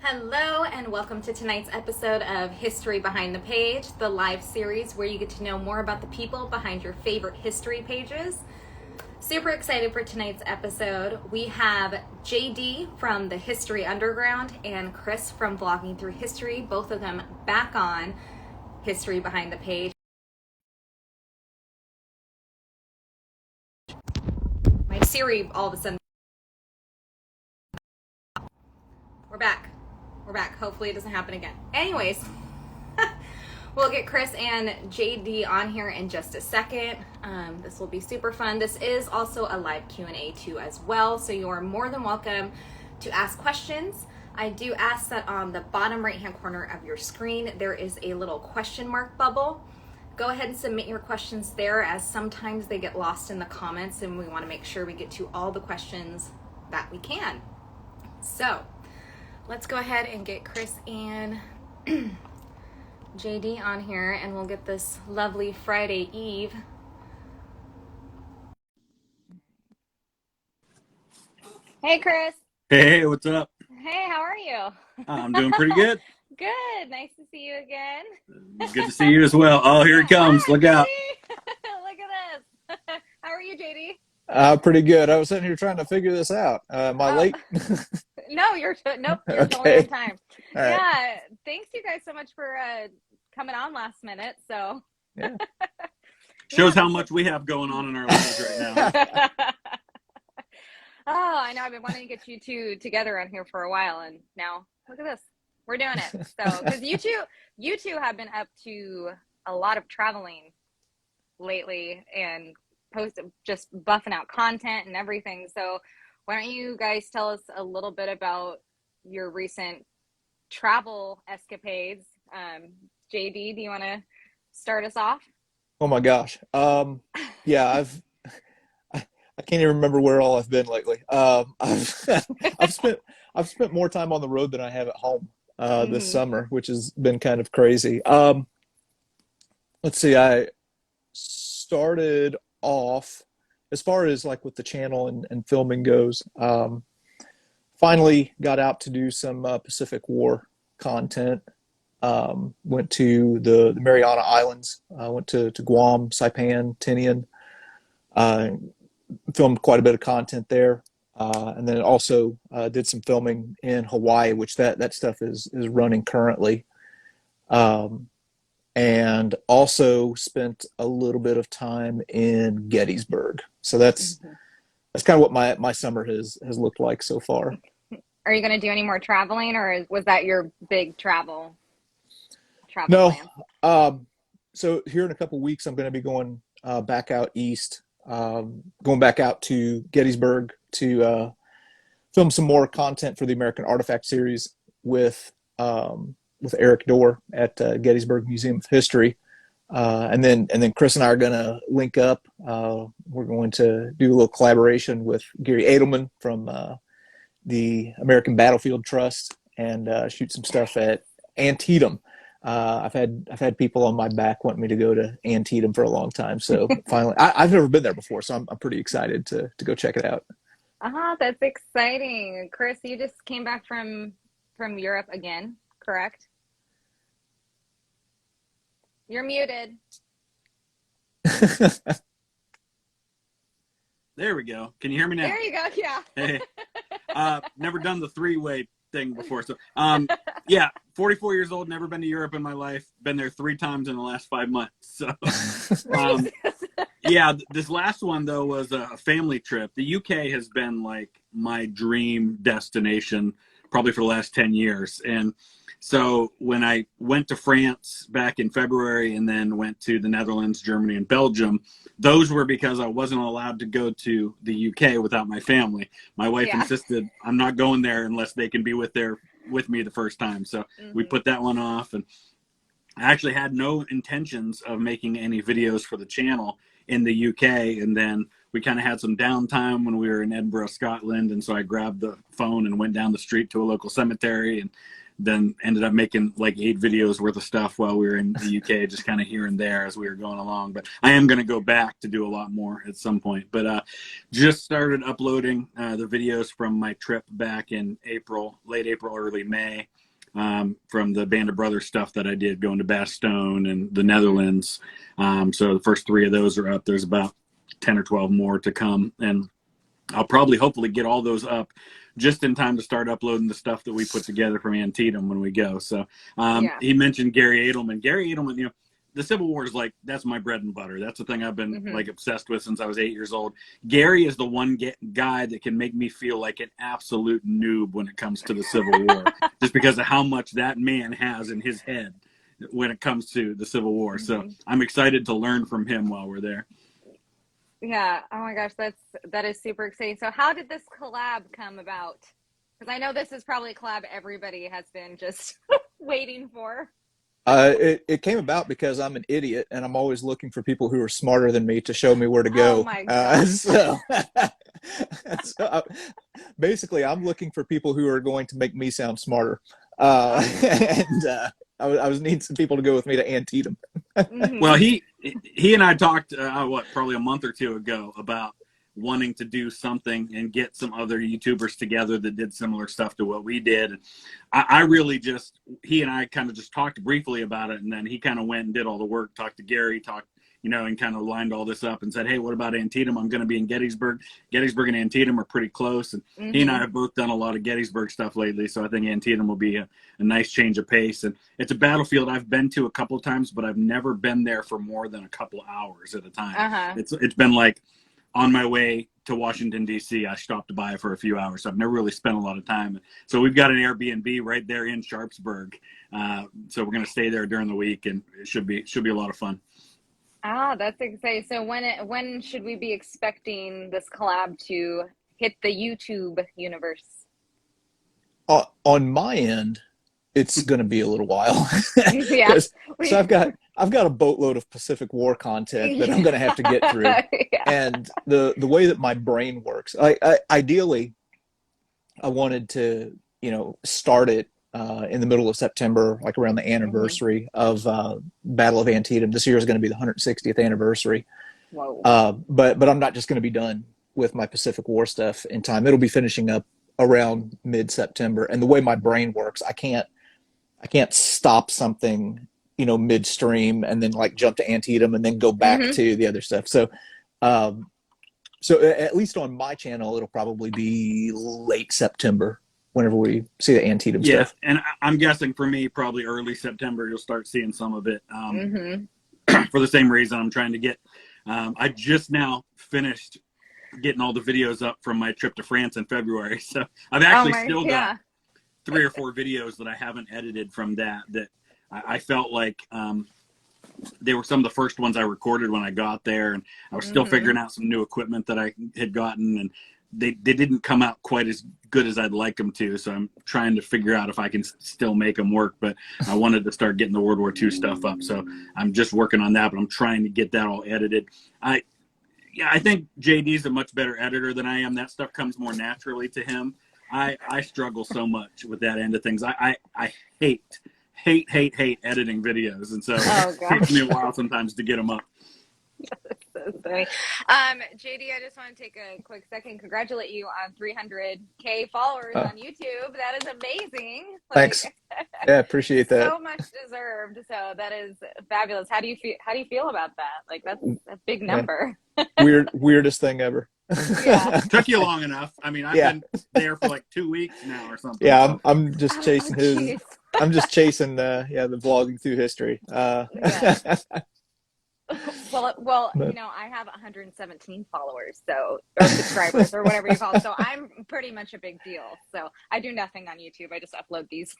Hello and welcome to tonight's episode of History Behind the Page, the live series where you get to know more about the people behind your favorite history pages. Super excited for tonight's episode. We have JD from the History Underground and Chris from Vlogging Through History, both of them back on History Behind the Page. My Siri all of a sudden. We're back. Hopefully it doesn't happen again. Anyways, we'll get Chris and JD on here in just a second. This will be super fun. This is also a live Q&A too as well, so you are more than welcome to ask questions. I do ask that on the bottom right hand corner of your screen there is a little question mark bubble. Go ahead and submit your questions there, as sometimes they get lost in the comments and we want to make sure we get to all the questions that we can. So let's go ahead and get Chris and JD on here, and we'll get this lovely Friday Eve. Hey, Chris. Hey, what's up? Hey, how are you? I'm doing pretty good. Good. Nice to see you again. Good to see you as well. Oh, here he comes. Look out. Look at this. How are you, JD? Pretty good. I was sitting here trying to figure this out. Am I late? No, nope, you're Okay. totally on time. All right. Yeah, thanks you guys so much for coming on last minute. So Yeah. Shows how much we have going on in our lives right now. Oh, I know. I've been wanting to get you two together on here for a while, and now look at this. We're doing it. So, because you two have been up to a lot of traveling lately and just buffing out content and everything. So why don't you guys tell us a little bit about your recent travel escapades? JD, do you want to start us off? Oh my gosh. Yeah, I can't even remember where all I've been lately. I've spent more time on the road than I have at home this summer, which has been kind of crazy. Let's see. I started off, as far as like with the channel and filming goes, finally got out to do some Pacific War content. Went to the Mariana Islands, went to Guam, Saipan, Tinian, filmed quite a bit of content there. And then also did some filming in Hawaii, which that stuff is running currently. And also spent a little bit of time in Gettysburg. So that's kind of what my summer has looked like so far. Are you going to do any more traveling, or was that your big travel No. plan? So here in a couple of weeks, I'm going to be going back out east, going back out to Gettysburg to film some more content for the American Artifact series with Eric Dorr at Gettysburg Museum of History. And then Chris and I are going to link up. We're going to do a little collaboration with Gary Edelman from the American Battlefield Trust and shoot some stuff at Antietam. I've had people on my back wanting me to go to Antietam for a long time. So finally, I've never been there before, so I'm pretty excited to go check it out. That's exciting. Chris, you just came back from Europe again, correct? You're muted. There we go. Can you hear me now? There you go. Yeah. Hey, never done the three-way thing before. So, yeah, 44 years old, never been to Europe in my life. Been there 3 times in the last 5 months. So, yeah, this last one, though, was a family trip. The UK has been like my dream destination probably for the last 10 years. And so when I went to France back in February and then went to the Netherlands, Germany, and Belgium, those were because I wasn't allowed to go to the UK without my family. My wife insisted I'm not going there unless they can be with me the first time. So we put that one off. And I actually had no intentions of making any videos for the channel in the UK. And then we kind of had some downtime when we were in Edinburgh, Scotland. And so I grabbed the phone and went down the street to a local cemetery and then ended up making like 8 videos worth of stuff while we were in the UK, just kind of here and there as we were going along. But I am going to go back to do a lot more at some point. But just started uploading the videos from my trip back in April, late April, early May, from the Band of Brothers stuff that I did going to Bastogne and the Netherlands. So the first 3 of those are up. There's about 10 or 12 more to come. And I'll probably hopefully get all those up just in time to start uploading the stuff that we put together from Antietam when we go. So he mentioned Gary Edelman. Gary Edelman, you know, the Civil War is like, that's my bread and butter. That's the thing I've been like obsessed with since I was 8 years old. Gary is the one guy that can make me feel like an absolute noob when it comes to the Civil War, just because of how much that man has in his head when it comes to the Civil War. So I'm excited to learn from him while we're there. Yeah. Oh my gosh, that is super exciting. So how did this collab come about? Because I know this is probably a collab everybody has been just waiting for. It came about because I'm an idiot and I'm always looking for people who are smarter than me to show me where to go. Oh my God. So basically, I'm looking for people who are going to make me sound smarter. And I was needing some people to go with me to Antietam. Well, he and I talked, probably a month or 2 ago about wanting to do something and get some other YouTubers together that did similar stuff to what we did. I really just, he and I kind of just talked briefly about it, and then he kind of went and did all the work, talked to Gary, and kind of lined all this up and said, hey, what about Antietam? I'm going to be in Gettysburg. Gettysburg and Antietam are pretty close, and he and I have both done a lot of Gettysburg stuff lately, so I think Antietam will be a nice change of pace. And it's a battlefield I've been to a couple of times, but I've never been there for more than a couple of hours at a time. It's been like, on my way to Washington, D.C., I stopped by for a few hours. So I've never really spent a lot of time. So we've got an Airbnb right there in Sharpsburg. So we're going to stay there during the week, and it should be a lot of fun. That's exciting. So when should we be expecting this collab to hit the YouTube universe? On my end, it's going to be a little while. Yeah. So I've got a boatload of Pacific War content that I'm going to have to get through. And the way that my brain works, ideally, I wanted to, start it in the middle of September, like around the anniversary of Battle of Antietam. This year is going to be the 160th anniversary. Whoa. But I'm not just going to be done with my Pacific War stuff in time. It'll be finishing up around mid-September. And the way my brain works, I can't stop something, midstream and then like jump to Antietam and then go back to the other stuff. So at least on my channel, it'll probably be late September whenever we see the Antietam stuff. And I'm guessing for me, probably early September, you'll start seeing some of it. For the same reason I'm trying to get, I just now finished getting all the videos up from my trip to France in February. So I've actually still got 3 or 4 videos that I haven't edited from that I felt like they were some of the first ones I recorded when I got there, and I was still figuring out some new equipment that I had gotten, and they didn't come out quite as good as I'd like them to, so I'm trying to figure out if I can still make them work. But I wanted to start getting the World War II stuff up, so I'm just working on that, but I'm trying to get that all edited. I think JD's a much better editor than I am. That stuff comes more naturally to him. I struggle so much with that end of things. I hate editing videos, and so it takes me a while sometimes to get them up. So funny. JD, I just want to take a quick second, congratulate you on 300K followers on YouTube. That is amazing. Thanks. Yeah, appreciate that. So much deserved. So that is fabulous. How do you feel about that? Like, that's a big number. Weirdest thing ever. Yeah. Took you long enough. I mean, I've been there for like 2 weeks now or something. Yeah, I'm just chasing I'm just chasing the vlogging through history. Well, I have 117 followers, or subscribers, or whatever you call it. So I'm pretty much a big deal. So I do nothing on YouTube. I just upload these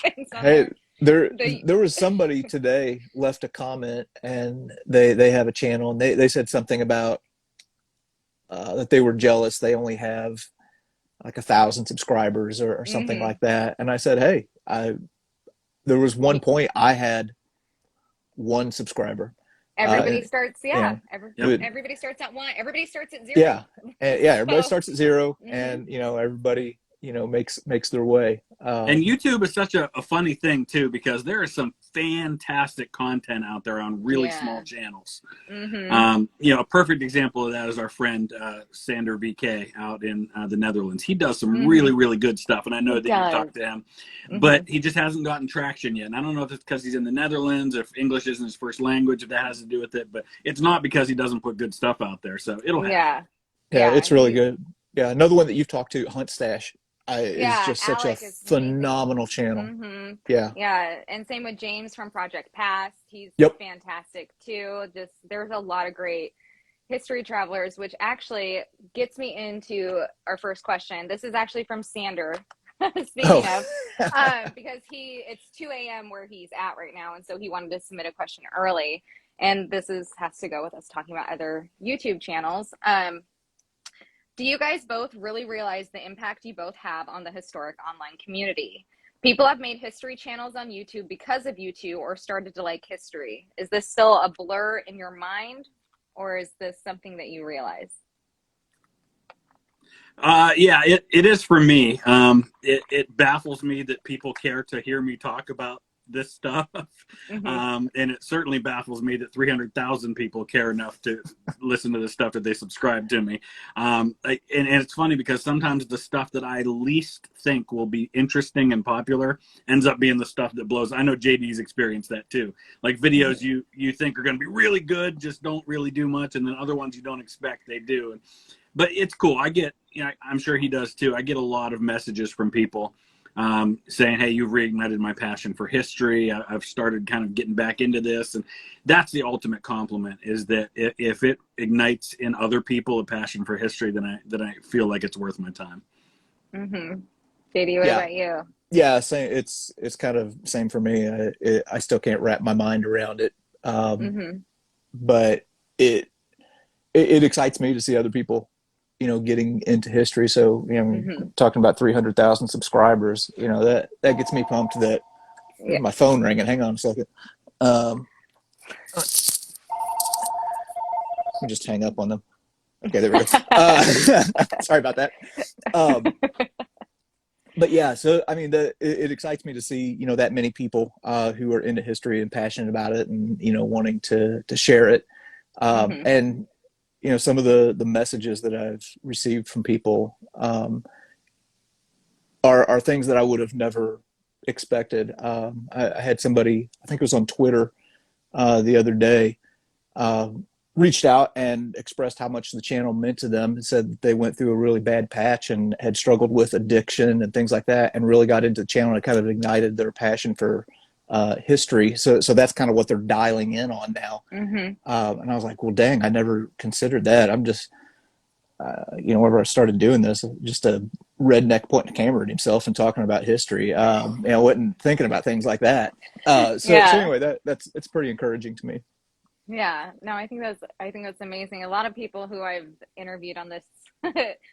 things on there was somebody today left a comment, and they have a channel, and they said something about that they were jealous. They only have like 1,000 subscribers or something like that. And I said, hey, there was one point I had 1 subscriber. Everybody starts, everybody starts at 1. Everybody starts at 0. Yeah, everybody starts at 0, and everybody makes their way. And YouTube is such a funny thing too, because there is some fantastic content out there on really small channels. You know, a perfect example of that is our friend Sander VK out in the Netherlands. He does some really, really good stuff, and I know that you talked to him, but he just hasn't gotten traction yet. And I don't know if it's because he's in the Netherlands, if English isn't his first language, if that has to do with it, but it's not because he doesn't put good stuff out there. So it'll happen. Yeah, it's really good. Yeah, another one that you've talked to, Hunt Stash, is just such Alec a phenomenal channel. Yeah, and same with James from Project Past. He's fantastic too. Just there's a lot of great history travelers, which actually gets me into our first question. This is actually from Sander. Speaking of, because it's 2 a.m. where he's at right now, and so he wanted to submit a question early. And this has to go with us talking about other YouTube channels. Do you guys both really realize the impact you both have on the historic online community? People have made history channels on YouTube because of you two or started to like history. Is this still a blur in your mind, or is this something that you realize? Yeah, it is for me. It baffles me that people care to hear me talk about this stuff. And it certainly baffles me that 300,000 people care enough to listen to the stuff that they subscribe to me. And it's funny because sometimes the stuff that I least think will be interesting and popular ends up being the stuff that blows. I know JD's experienced that too. Like videos you think are going to be really good, just don't really do much. And then other ones you don't expect, they do. But it's cool. I get, you know, I'm sure he does too. I get a lot of messages from people saying, hey, you've reignited my passion for history. I've started kind of getting back into this. And that's the ultimate compliment, is that if it ignites in other people a passion for history, then I feel like it's worth my time. JD, what about you? Yeah, same. It's kind of same for me. I still can't wrap my mind around it. But it excites me to see other people, you know, getting into history. So, you know, talking about 300,000 subscribers, you know, that gets me pumped. That my phone ringing. Hang on a second. Let me just hang up on them. Okay, there we go. Sorry about that. But yeah, so I mean, it excites me to see, you know, that many people who are into history and passionate about it, and, you know, wanting to share it. And you know, some of the messages that I've received from people are things that I would have never expected. I had somebody, I think it was on Twitter the other day, reached out and expressed how much the channel meant to them, and said that they went through a really bad patch and had struggled with addiction and things like that, and really got into the channel, and it kind of ignited their passion for history. So that's kind of what they're dialing in on now. And I was like, well, dang, I never considered that. I'm just, you know, whenever I started doing this, just a redneck pointing a camera at himself and talking about history. You know, I wasn't thinking about things like that. So anyway, it's pretty encouraging to me. Yeah, no, I think that's amazing. A lot of people who I've interviewed on this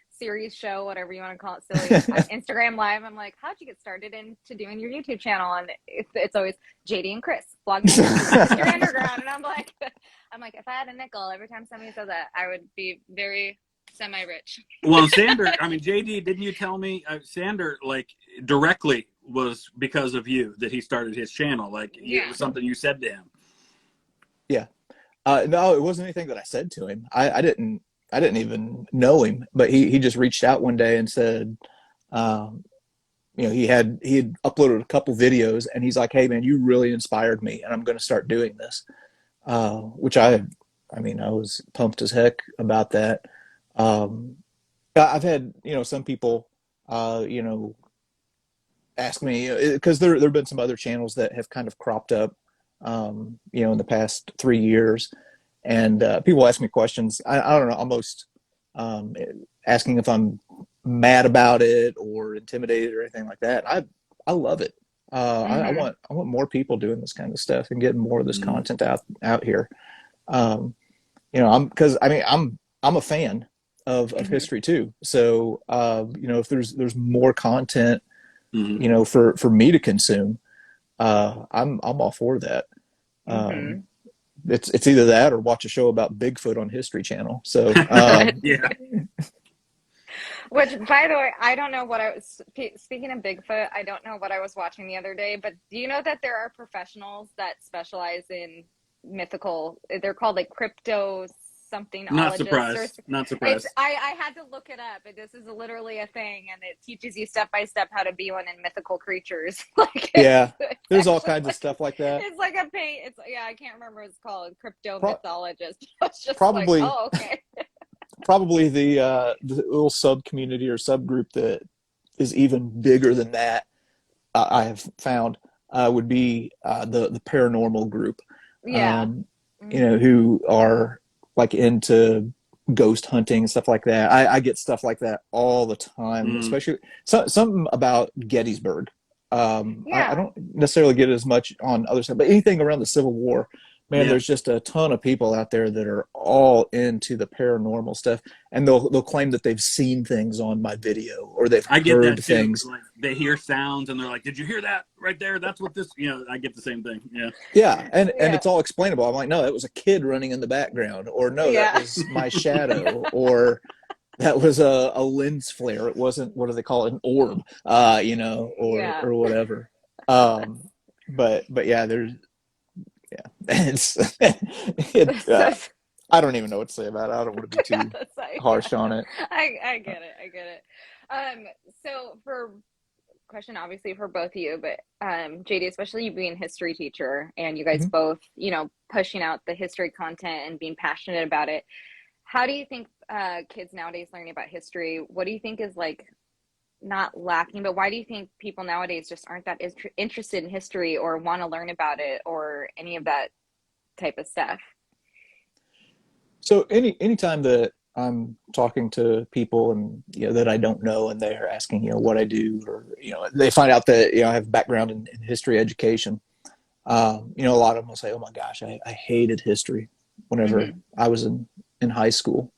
series show, whatever you want to call it, silly Instagram Live, I'm like, how'd you get started into doing your YouTube channel? And it's always JD and Chris vlogging History Underground, and I'm like, if I had a nickel every time somebody said that, I would be very semi-rich. Well, Sander, I mean, JD, didn't you tell me Sander, like, directly was because of you that he started his channel? Like, it was something you said to him. Yeah. No, it wasn't anything that I said to him. I didn't even know him, but he just reached out one day and said, you know, he had uploaded a couple videos, and he's like, hey man, you really inspired me, and I'm going to start doing this. Which I mean, I was pumped as heck about that. I've had, you know, some people, you know, ask me, because there have been some other channels that have kind of cropped up, you know, in the past 3 years, and people ask me questions. I don't know, almost asking if I'm mad about it or intimidated or anything like that. I love it. I want more people doing this kind of stuff and getting more of this content out here. You know, I'm a fan of history too. So you know, if there's more content, you know, for me to consume, I'm all for that. It's either that or watch a show about Bigfoot on History Channel. So yeah. Which, by the way, I don't know what I was speaking of Bigfoot. I don't know what I was watching the other day, but do you know that there are professionals that specialize in mythical? They're called like crypto Not somethingologists, or surprised. Not it's. surprised. I had to look it up. This is literally a thing, and it teaches you step by step how to be one in mythical creatures. Like Yeah, it's there's all actually kinds of like stuff like that. it's like a pay. It's yeah, I can't remember what it's called. Crypto Pro- mythologist. It's just like, probably oh, okay. probably the little sub community or subgroup that is even bigger than that. I have found would be the paranormal group. Yeah. Um, Hmm. who are like into ghost hunting and stuff like that. I get stuff like that all the time, Mm. especially something about Gettysburg. I Yeah. don't necessarily get it as much on other stuff, but anything around the Civil War, man, Yeah, there's just a ton of people out there that are all into the paranormal stuff, and they'll claim that they've seen things on my video or they've I get heard that too. things. Like they hear sounds and they're like, "Did you hear that right there? That's what this." I get the same thing. Yeah. Yeah, and Yeah. it's all explainable. I'm like, no, that was a kid running in the background, or no, that Yeah. was my shadow, or that was a lens flare. It wasn't, what do they call it, an orb, or Yeah. or whatever. Um, but yeah, there's yeah, it's it. So, I don't even know what to say about it. I don't want to be yeah, too that's like, harsh yeah. on it. I get it. I get it. So for question, obviously for both of you, but JD, especially you being a history teacher and you guys Mhm. both, pushing out the history content and being passionate about it. How do you think kids nowadays learning about history? What do you think is like not lacking, but why do you think people nowadays just aren't that interested in history or want to learn about it or any of that type of stuff? So anytime that I'm talking to people and that I don't know and they're asking what I do, or they find out that I have a background in history education, a lot of them will say, "Oh my gosh, I hated history whenever Hmm. I was in high school."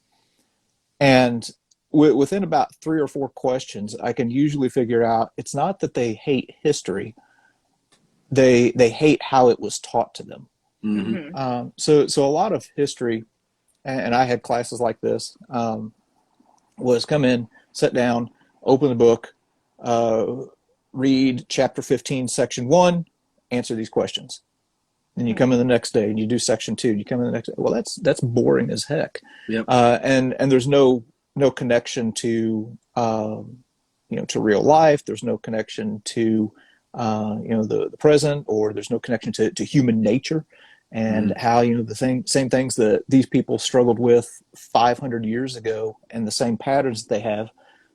And within about 3 or 4 questions, I can usually figure out it's not that they hate history; they hate how it was taught to them. Hmm. Hmm. So a lot of history, and I had classes like this, was come in, sit down, open the book, uh, read chapter 15, section 1, answer these questions. Then you come in the next day and you do section 2. You come in the next day. Well, that's boring as heck, Yep. and there's no connection to to real life. There's no connection to the present, or there's no connection to human nature and Hmm. how the same things that these people struggled with 500 years ago, and the same patterns that they have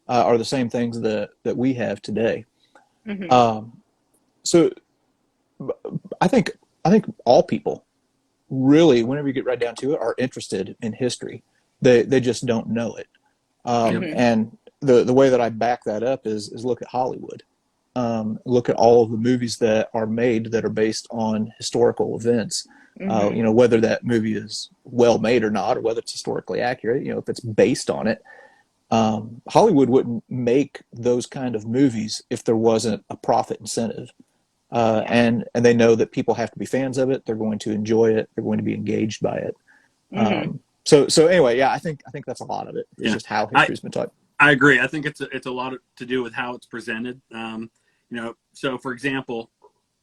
are the same things that we have today. Hmm. Um, so I think all people really, whenever you get right down to it, are interested in history. They just don't know it. Yep. Hmm. And the way that I back that up is look at Hollywood. Look at all of the movies that are made that are based on historical events. Hmm. Whether that movie is well made or not, or whether it's historically accurate. If it's based on it, Hollywood wouldn't make those kind of movies if there wasn't a profit incentive. Yeah. And they know that people have to be fans of it. They're going to enjoy it. They're going to be engaged by it. Hmm. So anyway, yeah, I think that's a lot of it. It's Yeah. just how I history's been taught. I agree. I think it's a lot to do with how it's presented. So for example,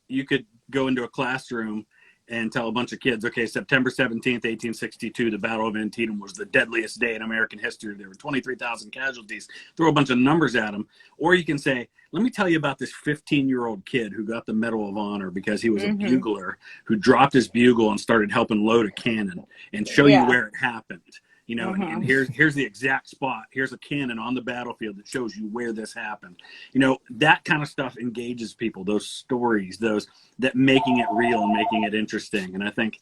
you could go into a classroom and tell a bunch of kids, okay, September 17th, 1862, the Battle of Antietam was the deadliest day in American history. There were 23,000 casualties. Throw a bunch of numbers at them. Or you can say, let me tell you about this 15-year-old kid who got the Medal of Honor because he was a Hmm. bugler who dropped his bugle and started helping load a cannon, and show you Yeah. where it happened. And Hmm. here's the exact spot. Here's a cannon on the battlefield that shows you where this happened. That kind of stuff engages people. Those stories, those that making it real and making it interesting. And I think,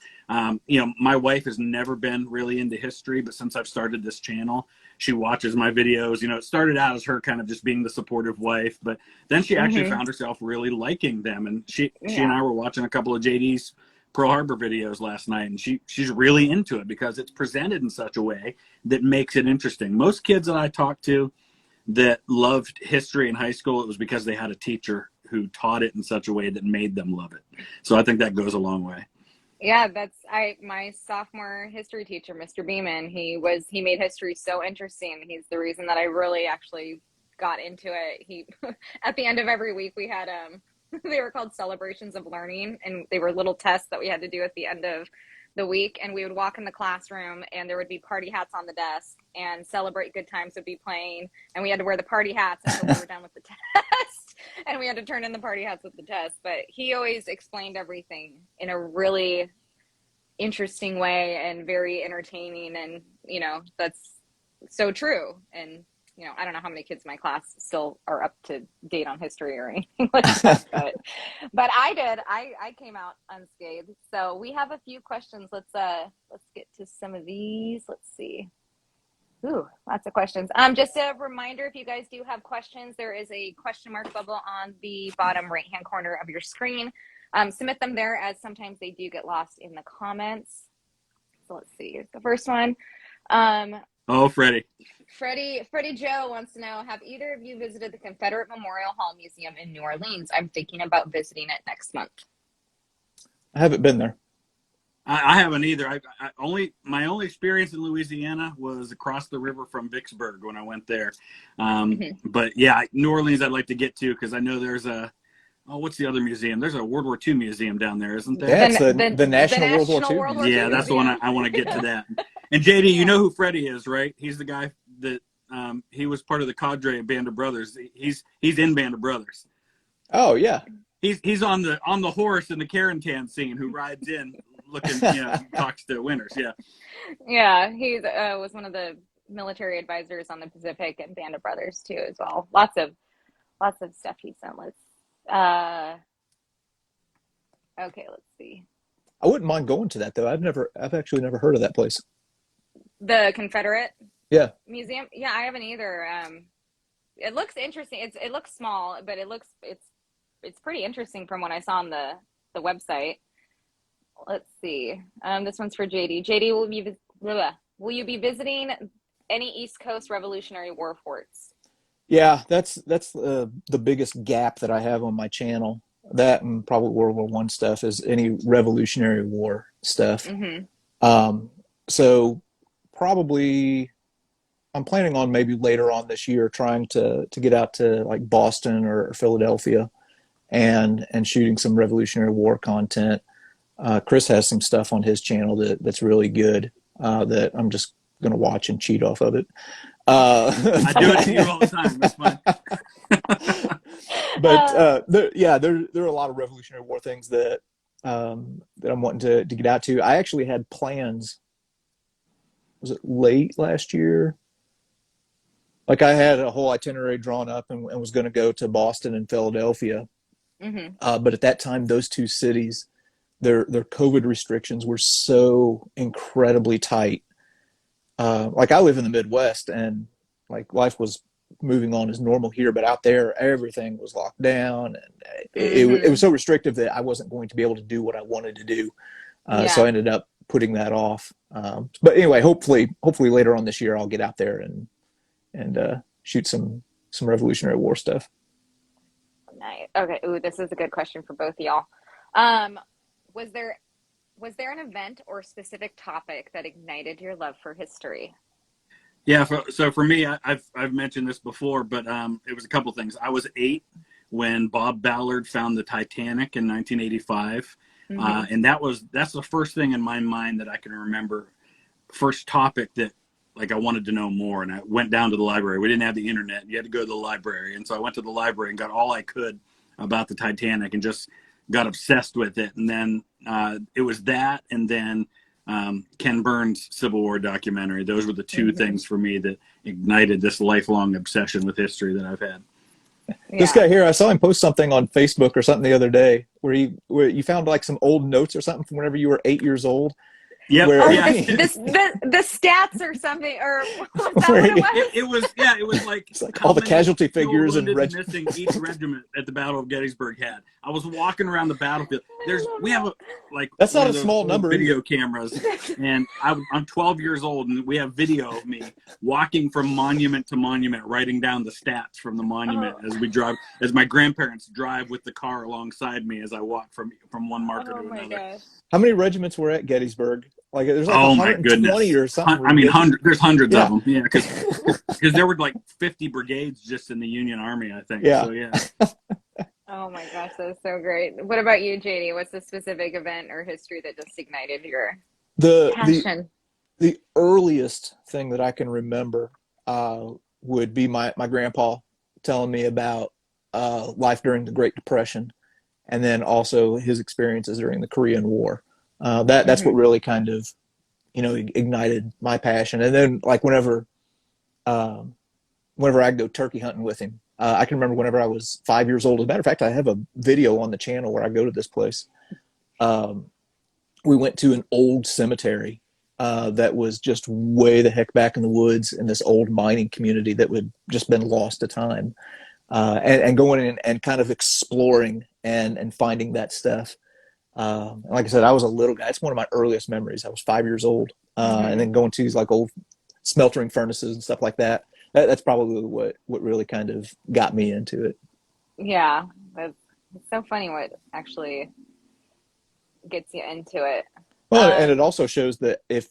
my wife has never been really into history, but since I've started this channel, she watches my videos. It started out as her kind of just being the supportive wife, but then she actually Hmm. found herself really liking them. And she and Yeah. I were watching a couple of JD's Pearl Harbor videos last night, and she's really into it because it's presented in such a way that makes it interesting. Most kids that I talk to that loved history in high school, it was because they had a teacher who taught it in such a way that made them love it. So I think that goes a long way. Yeah, my sophomore history teacher, Mr. Beeman. He made history so interesting. He's the reason that I really actually got into it. He at the end of every week we had they were called celebrations of learning, and they were little tests that we had to do at the end of the week, and we would walk in the classroom and there would be party hats on the desk, and Celebrate Good Times would be playing, and we had to wear the party hats until we were done with the test. And we had to turn in the party hats with the test. But he always explained everything in a really interesting way and very entertaining, and that's so true. And I don't know how many kids in my class still are up to date on history or anything like that, but I did. I came out unscathed. So we have a few questions. Let's get to some of these. Let's see. Ooh, lots of questions. Just a reminder, if you guys do have questions, there is a question mark bubble on the bottom right-hand corner of your screen. Submit them there, as sometimes they do get lost in the comments. So let's see. Here's the first one. Freddie Joe wants to know, have either of you visited the Confederate Memorial Hall Museum in New Orleans? I'm thinking about visiting it next month. I haven't been there. I haven't either. My only experience in Louisiana was across the river from Vicksburg when I went there. But yeah, New Orleans I'd like to get to, because I know there's what's the other museum? There's a World War II museum down there, isn't there? Yeah, it's the National World War II. World War Yeah, II. that's the one I want to get to that. And JD, you know who Freddie is, right? He's the guy that he was part of the cadre of Band of Brothers. He's in Band of Brothers. Oh yeah. He's on the horse in the Carentan scene who rides in looking, talks to winners. Yeah. Yeah, he was one of the military advisors on the Pacific and Band of Brothers too, as well. Lots of stuff he sent. Okay, let's see. I wouldn't mind going to that though. I've actually never heard of that place. The Confederate Museum? Yeah, I haven't either. It looks interesting. It looks small, but it's pretty interesting from what I saw on the website. Let's see. This one's for JD. JD, will you be visiting any East Coast Revolutionary War forts? Yeah, that's the biggest gap that I have on my channel. That and probably World War One stuff is any Revolutionary War stuff. Mm-hmm. So probably I'm planning on maybe later on this year trying to get out to like Boston or Philadelphia and shooting some Revolutionary War content. Chris has some stuff on his channel that's really good that I'm just going to watch and cheat off of it. I do it to you all the time. That's fine. But there are a lot of Revolutionary War things that I'm wanting to get out to. I actually had plans. Was it late last year? Like I had a whole itinerary drawn up and was going to go to Boston and Philadelphia. Mm-hmm. But at that time, those two cities, their COVID restrictions were so incredibly tight. Like I live in the Midwest, and like life was moving on as normal here, but out there everything was locked down, and it was so restrictive that I wasn't going to be able to do what I wanted to do. So I ended up putting that off. But anyway, hopefully later on this year I'll get out there and shoot some Revolutionary War stuff. Nice. Okay. Ooh, this is a good question for both of y'all. Was there an event or specific topic that ignited your love for history? Yeah. So for me, I've mentioned this before, but it was a couple things. I was 8 when Bob Ballard found the Titanic in 1985. Mm-hmm. And that's the first thing in my mind that I can remember. First topic that like I wanted to know more, and I went down to the library. We didn't have the internet. You had to go to the library. And so I went to the library and got all I could about the Titanic and just got obsessed with it. And then it was that, and then Ken Burns' Civil War documentary. Those were the two things for me that ignited this lifelong obsession with history that I've had. Yeah. This guy here, I saw him post something on Facebook or something the other day where you found like some old notes or something from whenever you were 8 years old. Yep. where Oh, Yeah. the stats or something, or was that Where what it he- was? It was like it's like how all the many casualty killed, figures and wounded, and missing each regiment at the Battle of Gettysburg had. I was walking around the battlefield. We have like that's one not of a those small old number video either. cameras, and I'm 12 years old, and we have video of me walking from monument to monument, writing down the stats from the monument Oh. as we drive, as my grandparents drive with the car alongside me as I walk from one marker Oh to my another. gosh. How many regiments were at Gettysburg? Like there's like Oh my 120 goodness! or something I mean, ridiculous. there's hundreds of Yeah, them. Yeah, because there were like 50 brigades just in the Union Army, I think. yeah. So yeah. Oh my gosh, that's so great. What about you, JD? What's the specific event or history that just ignited your The passion? the earliest thing that I can remember would be my grandpa telling me about life during the Great Depression, and then also his experiences during the Korean War. That's what Hmm. really kind of ignited my passion. And then like um, whenever I go turkey hunting with him, I can remember whenever I was 5 years old. As a matter of fact, I have a video on the channel where I go to this place. Um, we went to an old cemetery that was just way the heck back in the woods in this old mining community that would just been lost to time, and going in and kind of exploring and finding that stuff. Like I said, I was a little guy. It's one of my earliest memories. I was 5 years old, and Hmm. then going to these like old smeltering furnaces and stuff like that. That's probably what really kind of got me into it. Yeah, that's it's so funny what actually gets you into it. Well, and it Um, also shows that if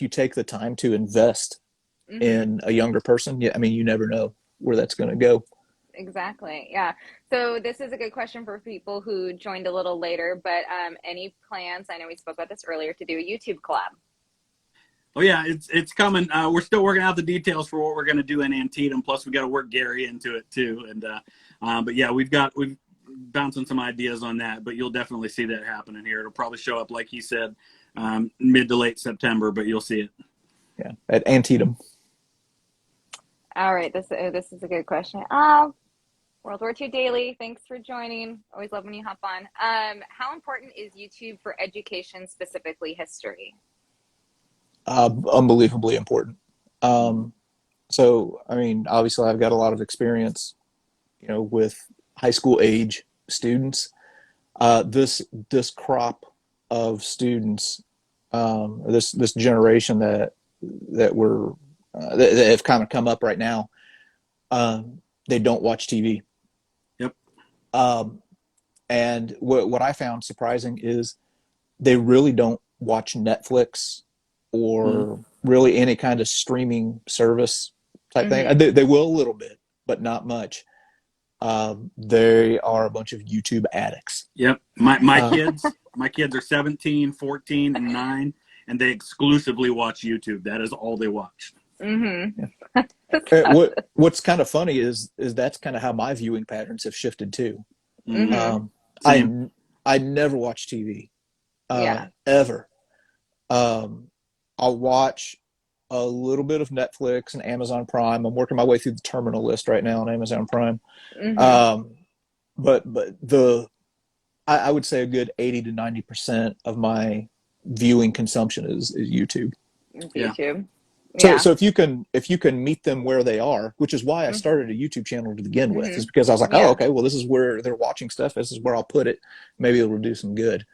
you take the time to invest mhm. in a younger person, yeah, I mean, you never know where that's going to go. Exactly. Yeah. So this is a good question for people who joined a little later, but any plans? I know we spoke about this earlier to do a YouTube collab. Oh yeah, it's coming. We're still working out the details for what we're going to do in Antietam. Plus, we got to work Gary into it too. And but yeah, we've bouncing some ideas on that. But you'll definitely see that happening here. It'll probably show up, like he said, mid to late September. But you'll see it. Yeah, at Antietam. All right. This is a good question. World War II Daily. Thanks for joining. Always love when you hop on. How important is YouTube for education, specifically history? Unbelievably important. So, I mean, obviously, I've got a lot of experience, with high school age students. This crop of students, this generation that have kind of come up right now, they don't watch TV. Yep. Um, and what I found surprising is they really don't watch Netflix Mm-hmm. or really any kind of streaming service type thing. Hmm. They will a little bit, but not much. They are a bunch of YouTube addicts. Yep. My Uh, kids are 17, 14, and 9, and they exclusively watch YouTube. That is all they watch. Hmm. what's kind of funny is that's kind of how my viewing patterns have shifted too. Mm-hmm. Hmm. Um, Same. I never watch TV Yeah. ever. Um, I'll watch a little bit of Netflix and Amazon Prime. I'm working my way through the terminal list right now on Amazon Prime. Hmm. Um, but I would say a good 80 to 90% of my viewing consumption is YouTube. It's Yeah. YouTube. So Yeah. so if you can meet them where they are, which is why I started a YouTube channel to begin with, Hmm. is because I was like, oh, Yeah. okay, well, this is where they're watching stuff. This is where I'll put it. Maybe it'll do some good.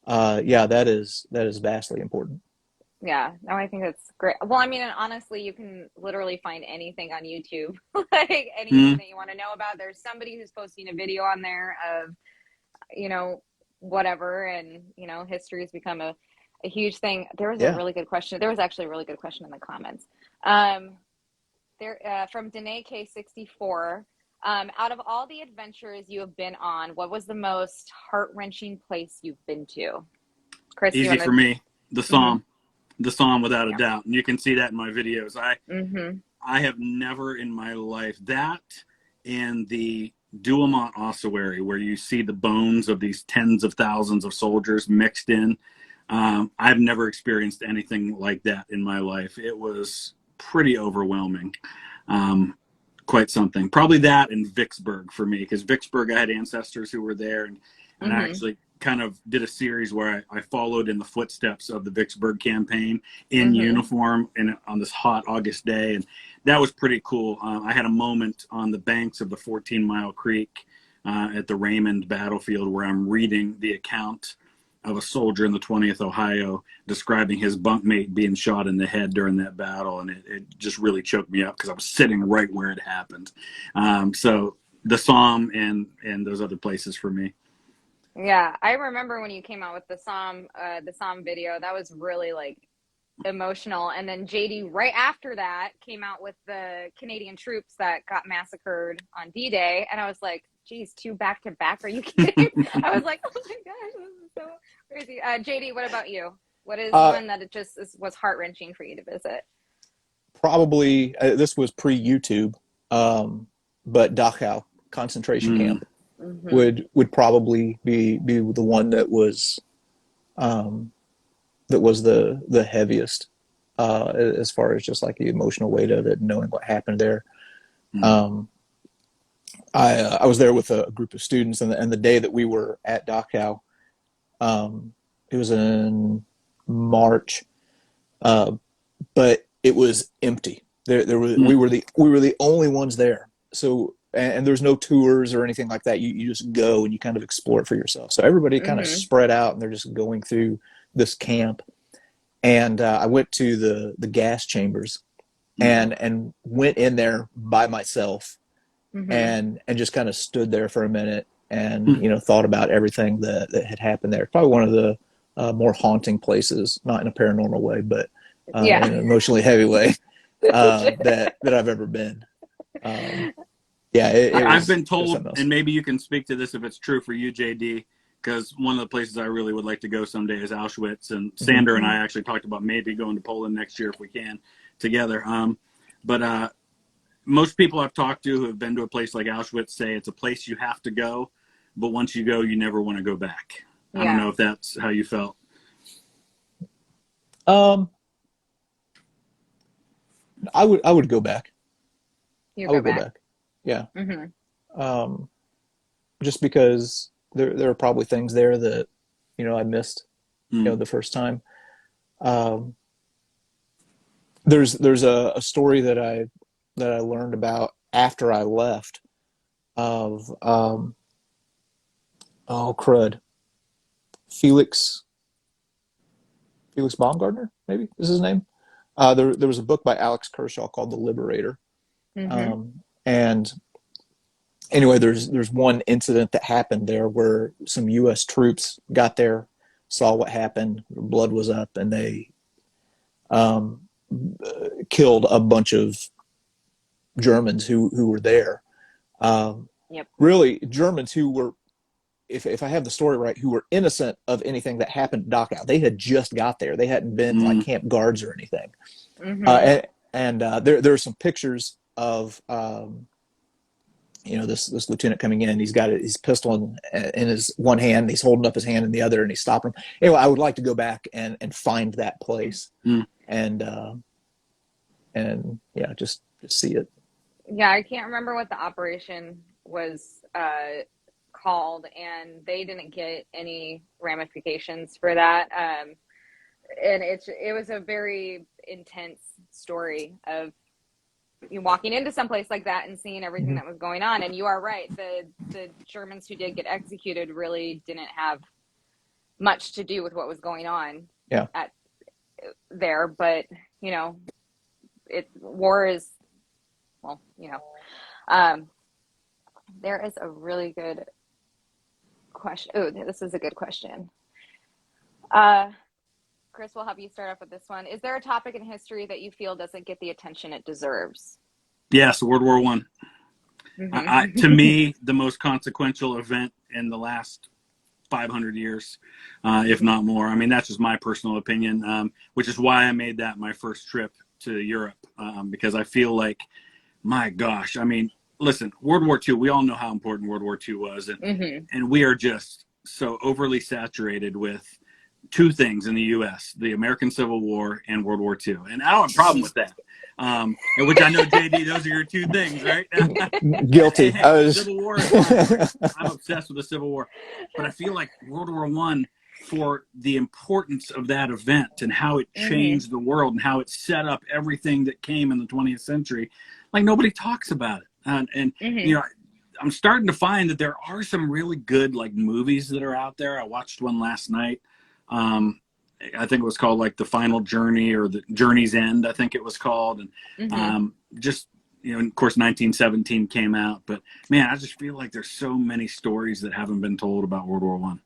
Yeah, that is vastly important. Yeah. No, I think that's great. Well, I mean, and honestly, you can literally find anything on YouTube, like anything Mm-hmm. that you want to know about. There's somebody who's posting a video on there of, you know, whatever, and history has become a huge thing. There was a Yeah. really good question. There was actually a really good question in the comments. Um, from Danae K64. Out of all the adventures you have been on, what was the most heart-wrenching place you've been to? Chris, you Easy want for to? me. The Mm-hmm. Psalm. The Psalm, without a Yeah. doubt. And you can see that in my videos. Mm-hmm. I have never in my life that and the Douaumont ossuary where you see the bones of these tens of thousands of soldiers mixed in. I've never experienced anything like that in my life. It was pretty overwhelming. Quite something. Probably that and Vicksburg for me, because Vicksburg, I had ancestors who were there, and I Mm-hmm. actually kind of did a series where I followed in the footsteps of the Vicksburg campaign in uniform and on this hot August day. And that was pretty cool. I had a moment on the banks of the 14 Mile Creek at the Raymond battlefield where I'm reading the account of a soldier in the 20th Ohio describing his bunkmate being shot in the head during that battle. And it just really choked me up because I was sitting right where it happened. So the Somme and those other places for me. Yeah, I remember when you came out with the Somme video. That was really like emotional. And then JD right after that came out with the Canadian troops that got massacred on D-Day, and I was like, geez, 2 back to back, are you kidding? I was like, oh my gosh, this is so crazy. JD, what about you? What is one that it just was heart-wrenching for you to visit? Probably this was pre-YouTube, but Dachau concentration camp would probably be the one that was the heaviest as far as just like the emotional weight of it, knowing what happened there. I was there with a group of students, and the day that we were at Dachau, it was in March, but it was empty. We were the only ones there. So, and there's no tours or anything like that. You just go and you kind of explore it for yourself. So everybody kind of spread out, and they're just going through this camp. And I went to the gas chambers and went in there by myself and just kind of stood there for a minute and, thought about everything that had happened there. Probably one of the more haunting places, not in a paranormal way, but in an emotionally heavy way that I've ever been. I've been told, and maybe you can speak to this if it's true for you, JD, because one of the places I really would like to go someday is Auschwitz. And Sander and I actually talked about maybe going to Poland next year if we can together. But most people I've talked to who have been to a place like Auschwitz say it's a place you have to go, but once you go, you never want to go back. I don't know if that's how you felt. I would go back. I would go back. Yeah. Just because there are probably things there that, I missed, the first time. There's a story that I learned about after I left of, Felix Baumgartner, maybe is his name. There was a book by Alex Kershaw called The Liberator. And anyway, there's one incident that happened there where some U.S. troops got there, saw what happened, blood was up, and they killed a bunch of Germans who were there. Really, Germans who were, if I have the story right, who were innocent of anything that happened at Dachau. They had just got there. They hadn't been like camp guards or anything. And there are some pictures of this lieutenant coming in. He's got his pistol in his one hand. He's holding up his hand in the other, and he's stopping him. Anyway, I would like to go back and find that place and just see it. Yeah, I can't remember what the operation was called, and they didn't get any ramifications for that. And it was a very intense story of you walking into someplace like that and seeing everything that was going on. And you are right, the Germans who did get executed really didn't have much to do with what was going on there. But war is, there is a really good question. Oh, this is a good question. Chris, we'll have you start off with this one. Is there a topic in history that you feel doesn't get the attention it deserves? Yes, World War I. To me, the most consequential event in the last 500 years, if not more. I mean, that's just my personal opinion, which is why I made that my first trip to Europe, because I feel like, my gosh, I mean, listen, World War II, we all know how important World War II was, and we are just so overly saturated with two things in the U.S., the American Civil War and World War II. And I don't have a problem with that. in which I know, JD, those are your two things, right? Guilty. Hey, I was. Civil War is my story. I'm obsessed with the Civil War. But I feel like World War One, for the importance of that event and how it changed the world and how it set up everything that came in the 20th century, like nobody talks about it. And you know, I'm starting to find that there are some really good like movies that are out there. I watched one last night. I think it was called like The Final Journey or The Journey's End, I think it was called. And just, you know, of course, 1917 came out. But man, I just feel like there's so many stories that haven't been told about World War One.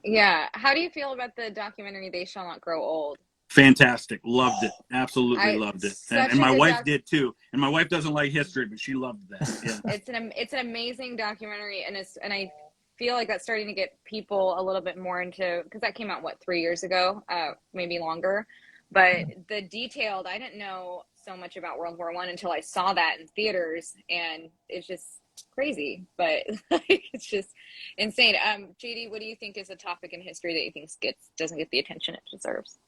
Yeah. How do you feel about the documentary They Shall Not Grow Old? Fantastic. Loved it. Absolutely loved it. And Such a my good wife did too. And my wife doesn't like history, but she loved that. Yeah. It's an amazing documentary, and I feel like that's starting to get people a little bit more into, because that came out what, 3 years ago, maybe longer. But the detailed, I didn't know so much about World War One until I saw that in theaters, and it's just crazy. But like, it's just insane. JD, what do you think is a topic in history that you think doesn't get the attention it deserves?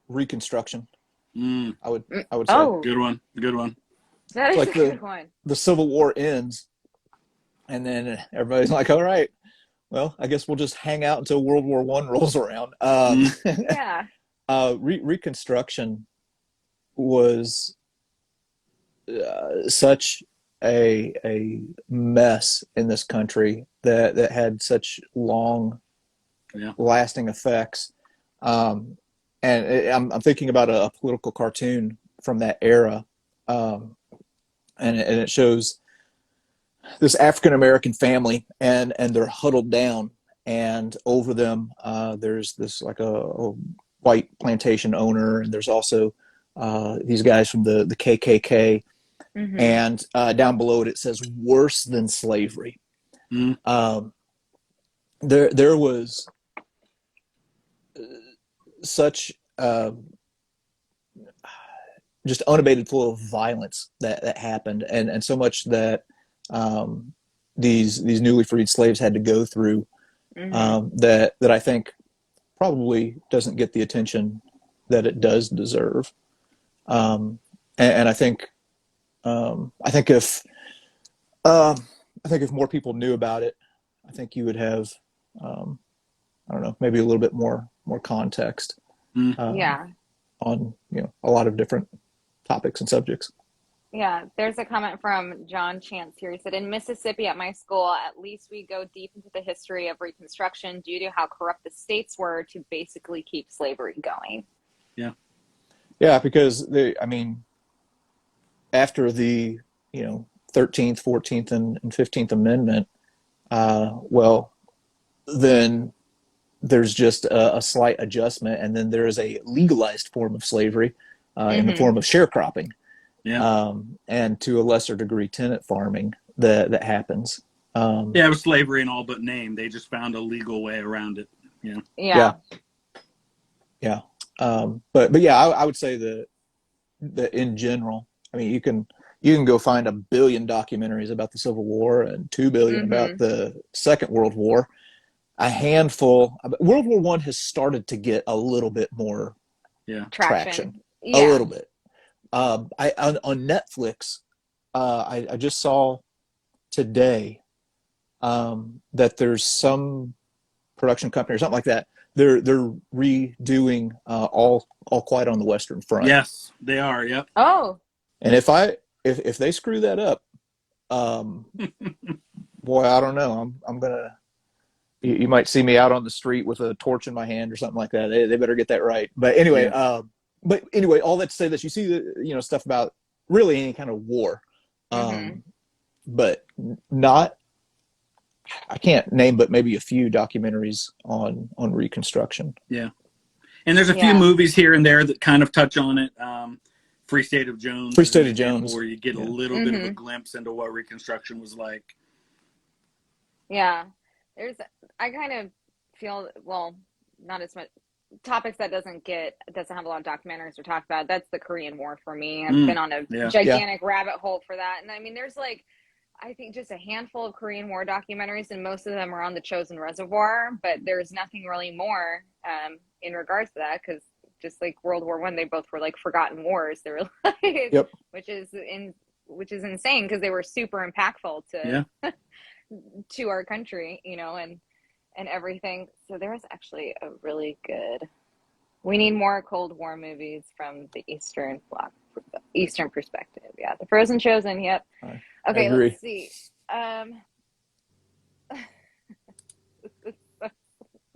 Reconstruction. Mm. I would say. Oh, Good one. Good one. that is Like a good one. the Civil War ends, and then everybody's like, "All right, well, I guess we'll just hang out until World War One rolls around." Yeah. Reconstruction was such a mess in this country that had such long lasting effects. And I'm thinking about a political cartoon from that era, and it shows this African American family, and they're huddled down, and over them there's this like a white plantation owner, and there's also these guys from the KKK, and down below it says worse than slavery. There was such just unabated flow of violence that happened, and so much that these newly freed slaves had to go through, that I think probably doesn't get the attention that it does deserve. And I think if more people knew about it, I think you would have I don't know, maybe a little bit more context on, you know, a lot of different topics and subjects. Yeah, there's a comment from John Chance here. He said, in Mississippi at my school, at least we go deep into the history of Reconstruction due to how corrupt the states were to basically keep slavery going. Yeah, because after the, 13th, 14th, and 15th Amendment, then there's just a slight adjustment, and then there is a legalized form of slavery in the form of sharecropping. And to a lesser degree, tenant farming that happens. It was slavery in all but name. They just found a legal way around it. Yeah. But yeah, I would say that in general, I mean, you can go find 1 billion documentaries about the Civil War and 2 billion about the Second World War. A handful. World War One has started to get a little bit more traction. A little bit. On Netflix, I just saw today that there's some production company or something like that. They're redoing all Quiet on the Western Front. Yes, they are. Yep. Oh. And if they screw that up, boy, I don't know. I'm gonna. You might see me out on the street with a torch in my hand or something like that. They better get that right. But anyway, all that to say that you see the stuff about really any kind of war, but not. I can't name but maybe a few documentaries on Reconstruction. Yeah, and there's a few movies here and there that kind of touch on it. Free State of Jones. Free State of Jones, where you get a little bit of a glimpse into what Reconstruction was like. Yeah, I kind of feel, well, not as much topics that doesn't have a lot of documentaries to talk about. That's the Korean War for me. I've been on a gigantic rabbit hole for that. And I mean, there's I think just a handful of Korean War documentaries, and most of them are on the Chosin Reservoir, but there's nothing really more in regards to that, because just like World War One, they both were like forgotten wars. They were like, Yep. which is insane because they were super impactful to to our country, you know, and everything. So there was actually a really good. We need more Cold War movies from the Eastern perspective. Yeah, The Frozen Chosen. Yep. Okay, let's see.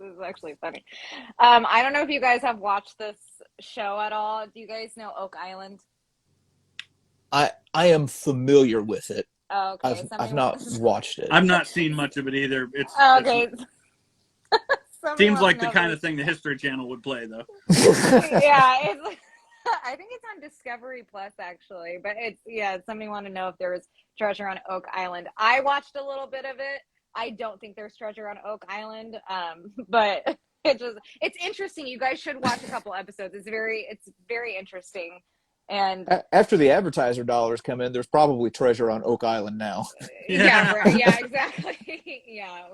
This is actually funny. I don't know if you guys have watched this show at all. Do you guys know Oak Island? I am familiar with it. Oh, okay. I've not watched it. I've not seen much of it either. Okay. Seems like the kind of thing the History Channel would play, though. Yeah, I think it's on Discovery Plus actually, but somebody wanted to know if there was treasure on Oak Island. I watched a little bit of it. I don't think there's treasure on Oak Island, but it's interesting. You guys should watch a couple episodes. It's very interesting. And after the advertiser dollars come in, there's probably treasure on Oak Island now. Yeah, right. Yeah, exactly. Yeah,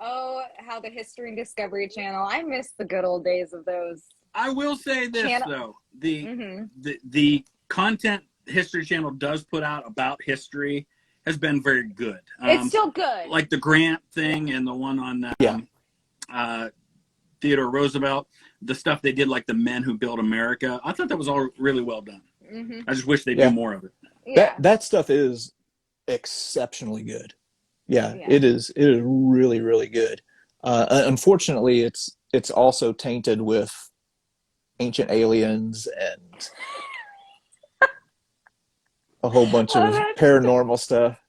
how the History and Discovery Channel. I miss the good old days of those. I will say this though, the content History Channel does put out about history has been very good. It's still good. Like the Grant thing and the one on Theodore Roosevelt, the stuff they did, like the Men Who Built America. I thought that was all really well done. I just wish they do more of it. Yeah. That stuff is exceptionally good. Yeah, it is really, really good. Unfortunately, it's also tainted with ancient aliens and a whole bunch of paranormal stuff.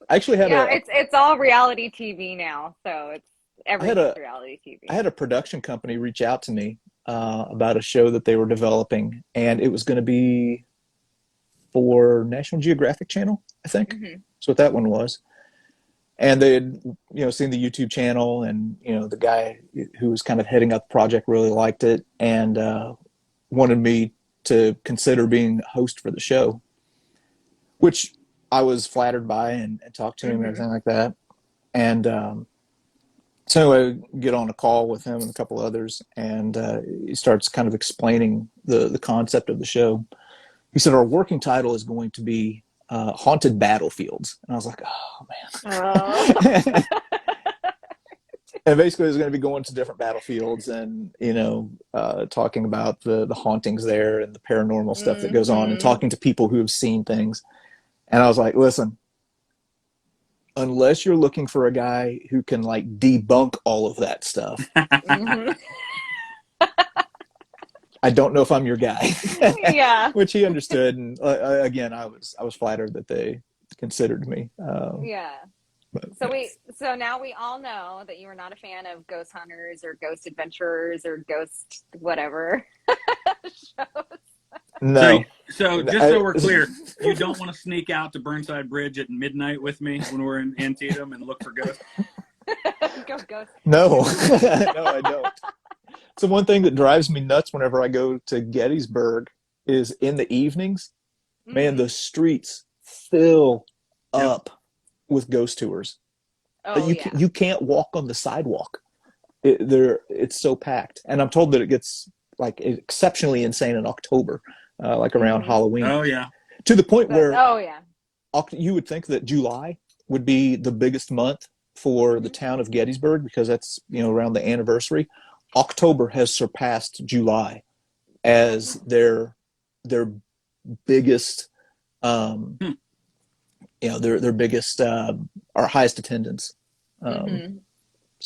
I actually had it's all reality TV now, so it's everything's reality TV. I had a production company reach out to me about a show that they were developing, and it was going to be for National Geographic Channel, I think. That's what that one was. And they had, seen the YouTube channel, and the guy who was kind of heading up the project really liked it, and wanted me to consider being host for the show, which I was flattered by and talked to him and everything like that. And so anyway, I get on a call with him and a couple others, and he starts kind of explaining the concept of the show. He said, our working title is going to be Haunted Battlefields. And I was like, oh, man. And basically, it was going to be going to different battlefields and, talking about the hauntings there and the paranormal stuff that goes on and talking to people who have seen things. And I was like, listen, unless you're looking for a guy who can like debunk all of that stuff, I don't know if I'm your guy. Yeah. Which he understood. And again, I was flattered that they considered me. So now we all know that you are not a fan of ghost hunters or ghost adventurers or ghost whatever shows. No. So just so we're clear, you don't want to sneak out to Burnside Bridge at midnight with me when we're in Antietam and look for ghosts? Ghosts. No. No, I don't. So one thing that drives me nuts whenever I go to Gettysburg is in the evenings, man, the streets fill up with ghost tours. You can't walk on the sidewalk. It's so packed. And I'm told that it gets like exceptionally insane in October, like around Halloween. Oh, yeah. To the point where you would think that July would be the biggest month for the town of Gettysburg because that's, around the anniversary. October has surpassed July as their biggest, their biggest, our highest attendance. So.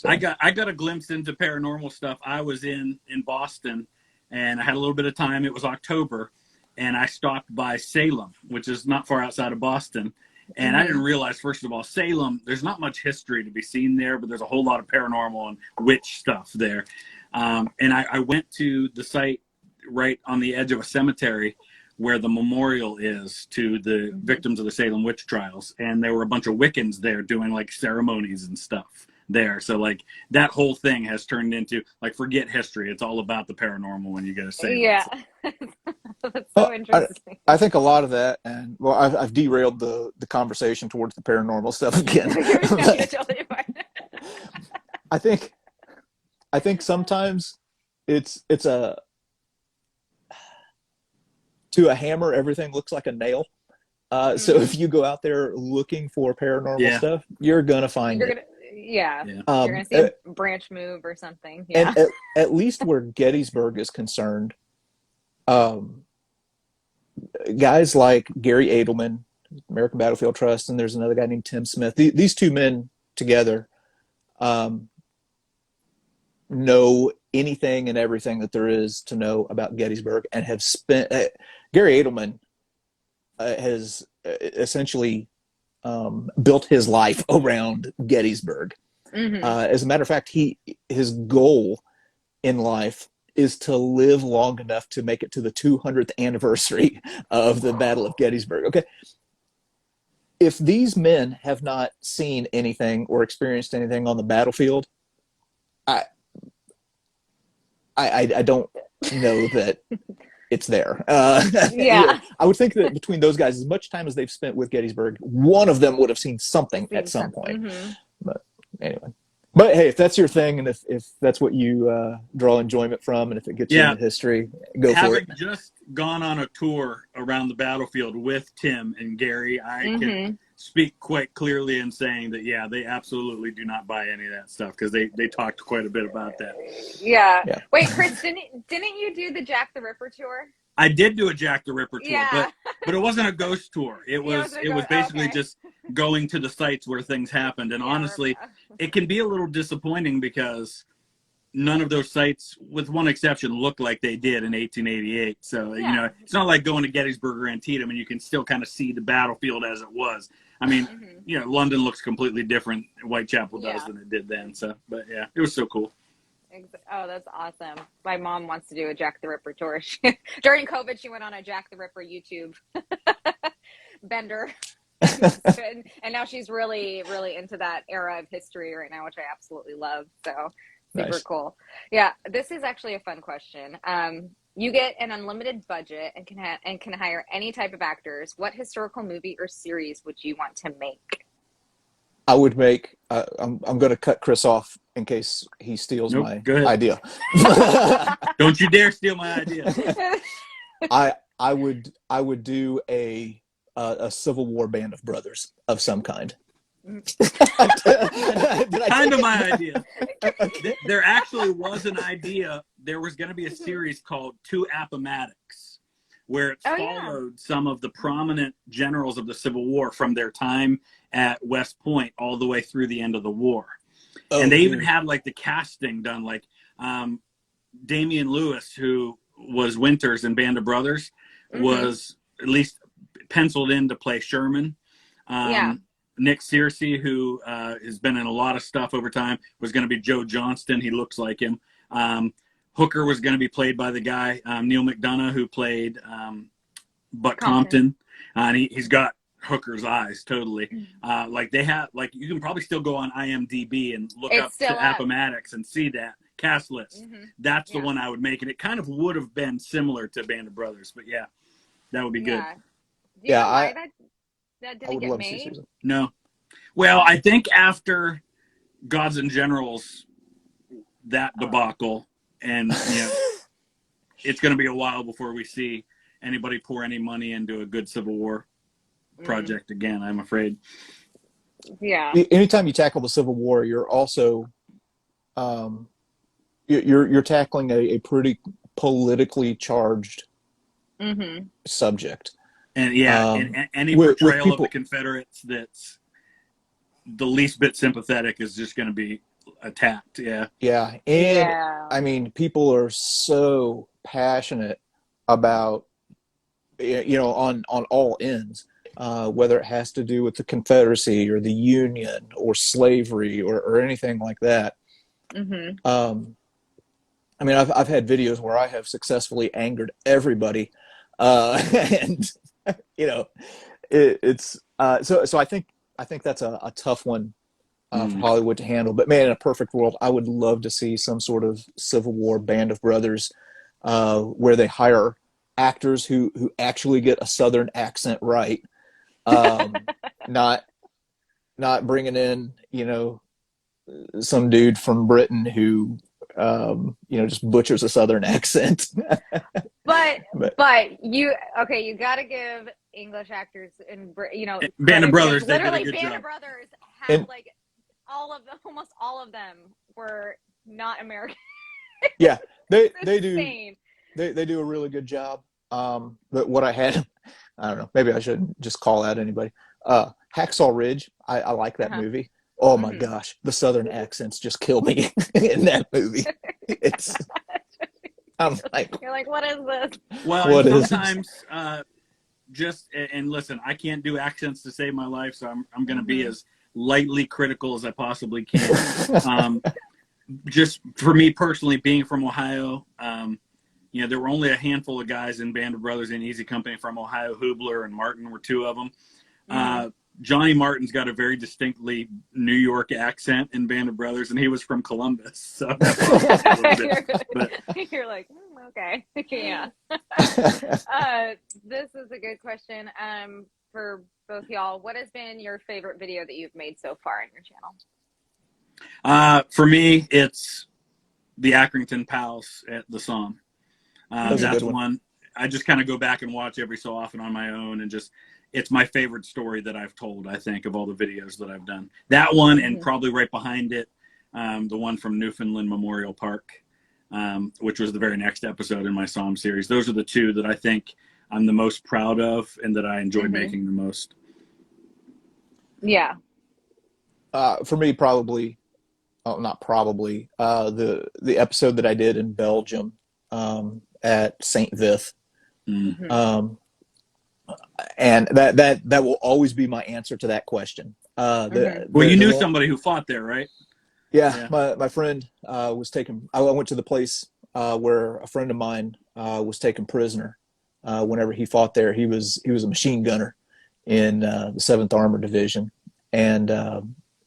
I got a glimpse into paranormal stuff. I was in Boston, and I had a little bit of time. It was October, and I stopped by Salem, which is not far outside of Boston. And I didn't realize, first of all, Salem, there's not much history to be seen there, but there's a whole lot of paranormal and witch stuff there. And I went to the site right on the edge of a cemetery where the memorial is to the victims of the Salem witch trials. And there were a bunch of Wiccans there doing like ceremonies and stuff there. So like that whole thing has turned into like, forget history. It's all about the paranormal when you go to Salem. Yeah. That's so interesting. I think a lot of that, and well, I've derailed the conversation towards the paranormal stuff again. You're totally fine. I think sometimes it's a to a hammer, everything looks like a nail. So if you go out there looking for paranormal stuff, you're gonna find it. You're gonna see a branch move or something. Yeah. And at least where Gettysburg is concerned, guys like Gary Edelman, American Battlefield Trust, and there's another guy named Tim Smith. These two men together know anything and everything that there is to know about Gettysburg, and have spent. Gary Edelman has essentially built his life around Gettysburg. As a matter of fact, his goal in life is to live long enough to make it to the 200th anniversary of the Battle of Gettysburg. Okay. If these men have not seen anything or experienced anything on the battlefield, I don't know that it's there. I would think that between those guys, as much time as they've spent with Gettysburg, one of them would have seen something at some point. But anyway. But hey, if that's your thing, and if that's what you draw enjoyment from, and if it gets you into history, go for it. Having just gone on a tour around the battlefield with Tim and Gary, I can speak quite clearly in saying that, they absolutely do not buy any of that stuff, because they talked quite a bit about that. Yeah. Wait, Chris, didn't you do the Jack the Ripper tour? I did do a Jack the Ripper tour, but it wasn't a ghost tour. It was basically just going to the sites where things happened. And honestly, it can be a little disappointing because none of those sites, with one exception, look like they did in 1888. So, it's not like going to Gettysburg or Antietam and you can still kind of see the battlefield as it was. I mean, London looks completely different, Whitechapel does, than it did then. So, but it was so cool. Oh, that's awesome. My mom wants to do a Jack the Ripper tour. During COVID, she went on a Jack the Ripper YouTube bender. And now she's really, really into that era of history right now, which I absolutely love. So super cool. Yeah, this is actually a fun question. You get an unlimited budget and can hire any type of actors. What historical movie or series would you want to make? I would make. I'm going to cut Chris off in case he steals my idea. Don't you dare steal my idea. I would do a Civil War band of brothers of some kind. Kind of my idea. There actually was an idea. There was going to be a series called Two Appomattox, where it followed some of the prominent generals of the Civil War from their time at West Point all the way through the end of the war. And they even had like the casting done, like Damian Lewis, who was Winters in Band of Brothers, was at least penciled in to play Sherman. Nick Searcy, who has been in a lot of stuff over time, was going to be Joe Johnston. He looks like him. Hooker was going to be played by the guy, Neil McDonough, who played Buck Compton. And he's got Hooker's eyes, totally. Like they have, like you can probably still go on IMDb and look up to Appomattox and see that cast list. That's the one I would make. And it kind of would have been similar to Band of Brothers, but that would be good. Do you know why that didn't get made? No. Well, I think after Gods and Generals, that debacle, and it's going to be a while before we see anybody pour any money into a good Civil War project again, I'm afraid. Yeah. Anytime you tackle the Civil War, you're also you're tackling a pretty politically charged subject. And and any portrayal of the Confederates that's the least bit sympathetic is just going to be attacked. I mean, people are so passionate about on all ends, whether it has to do with the Confederacy or the Union or slavery or anything like that. I mean, I've had videos where I have successfully angered everybody, and it's so I think that's a tough one for Hollywood to handle. But man, in a perfect world, I would love to see some sort of Civil War Band of Brothers where they hire actors who actually get a Southern accent right, not bringing in some dude from Britain who just butchers a Southern accent. but you got to give English actors and Band of Brothers, they did a literally good Band job. of Brothers have And- like almost all of them were not American. Yeah, they Insane. do they do a really good job. But what I had, I don't know, maybe I shouldn't just call out anybody. Hacksaw Ridge, I like that movie. Oh my gosh, the Southern accents just kill me in that movie. I'm like, You're like, what is this? Well, what and is sometimes and listen, I can't do accents to save my life, so I'm going to be as lightly critical as I possibly can. Just for me personally, being from Ohio, there were only a handful of guys in Band of Brothers and Easy Company from Ohio. Hubler and Martin were two of them. Johnny Martin's got a very distinctly New York accent in Band of Brothers, and he was from Columbus. So You're like, okay, yeah. This is a good question for both y'all. What has been your favorite video that you've made so far on your channel? For me, it's the Accrington Palace at the Somme. That's one. I just kind of go back and watch every so often on my own, and it's my favorite story that I've told, I think, of all the videos that I've done. That one, and probably right behind it, the one from Newfoundland Memorial Park, which was the very next episode in my Somme series. Those are the two that I think I'm the most proud of and that I enjoy making the most. Yeah. For me, probably, not probably, the episode that I did in Belgium at Saint Vith. And that will always be my answer to that question. Well, you knew somebody who fought there, right? Yeah. My friend was taken. I went to the place where a friend of mine was taken prisoner. Whenever he fought there, he was a machine gunner in the 7th Armored Division, and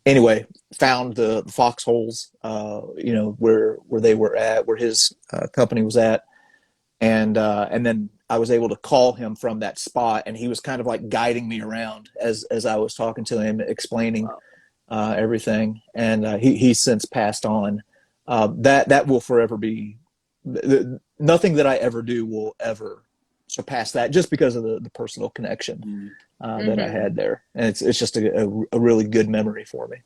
anyway, found the foxholes, where they were at, where his company was at, and then I was able to call him from that spot, and he was kind of like guiding me around as I was talking to him, explaining everything. And he's since passed on. That will forever be nothing that I ever do will ever surpass that, just because of the personal connection that I had there, and it's just a really good memory for me.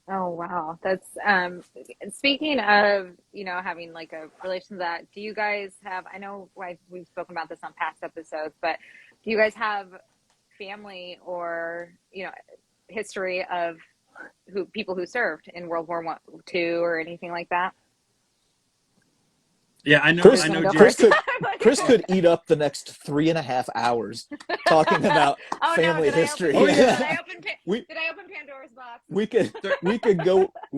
Oh wow, that's speaking of having like a relation to that. Do you guys have? I know we've spoken about this on past episodes, but do you guys have family or history of people who served in World War I, II, or anything like that? Yeah, I know. Chris could eat up the next 3.5 hours talking about family history. Did I open Pandora's box? We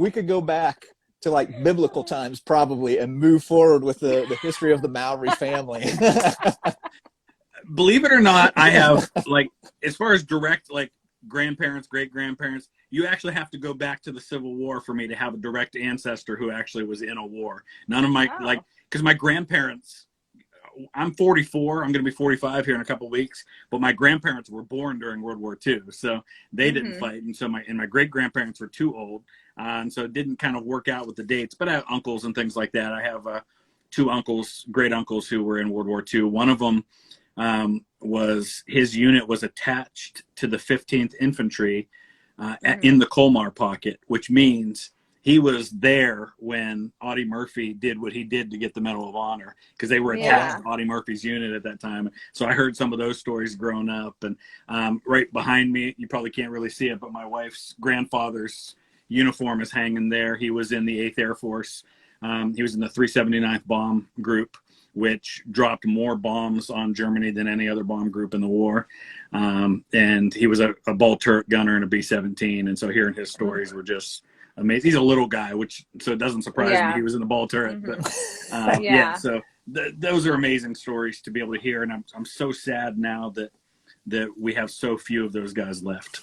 could go back to like biblical times probably and move forward with the history of the Maori family. Believe it or not, I have as far as direct grandparents, great grandparents, you actually have to go back to the Civil War for me to have a direct ancestor who actually was in a war. None of my because my grandparents, I'm 44, I'm going to be 45 here in a couple of weeks, but my grandparents were born during World War II, so they didn't fight, and so my great grandparents were too old, and so it didn't kind of work out with the dates. But I have uncles and things like that. I have 2 uncles, great uncles, who were in World War II. One of them his unit was attached to the 15th Infantry in the Colmar pocket, which means he was there when Audie Murphy did what he did to get the Medal of Honor, because they were attached to Audie Murphy's unit at that time. So I heard some of those stories growing up. And right behind me, you probably can't really see it, but my wife's grandfather's uniform is hanging there. He was in the 8th Air Force. He was in the 379th Bomb Group, which dropped more bombs on Germany than any other bomb group in the war. And he was a ball turret gunner and a B-17. And so hearing his stories were just amazing. He's a little guy, so it doesn't surprise me he was in the ball turret. But so those are amazing stories to be able to hear. And I'm so sad now that we have so few of those guys left.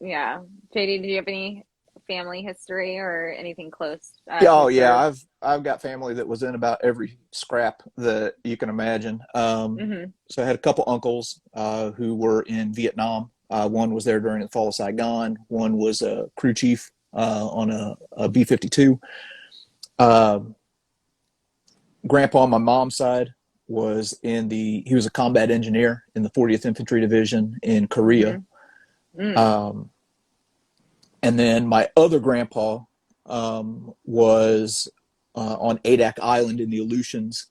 Yeah. JD, do you have any family history or anything close? I've got family that was in about every scrap that you can imagine. So I had a couple uncles who were in Vietnam. One was there during the fall of Saigon. One was a crew chief on a B-52. Grandpa on my mom's side he was a combat engineer in the 40th Infantry Division in Korea. And then my other grandpa was on Adak Island in the Aleutians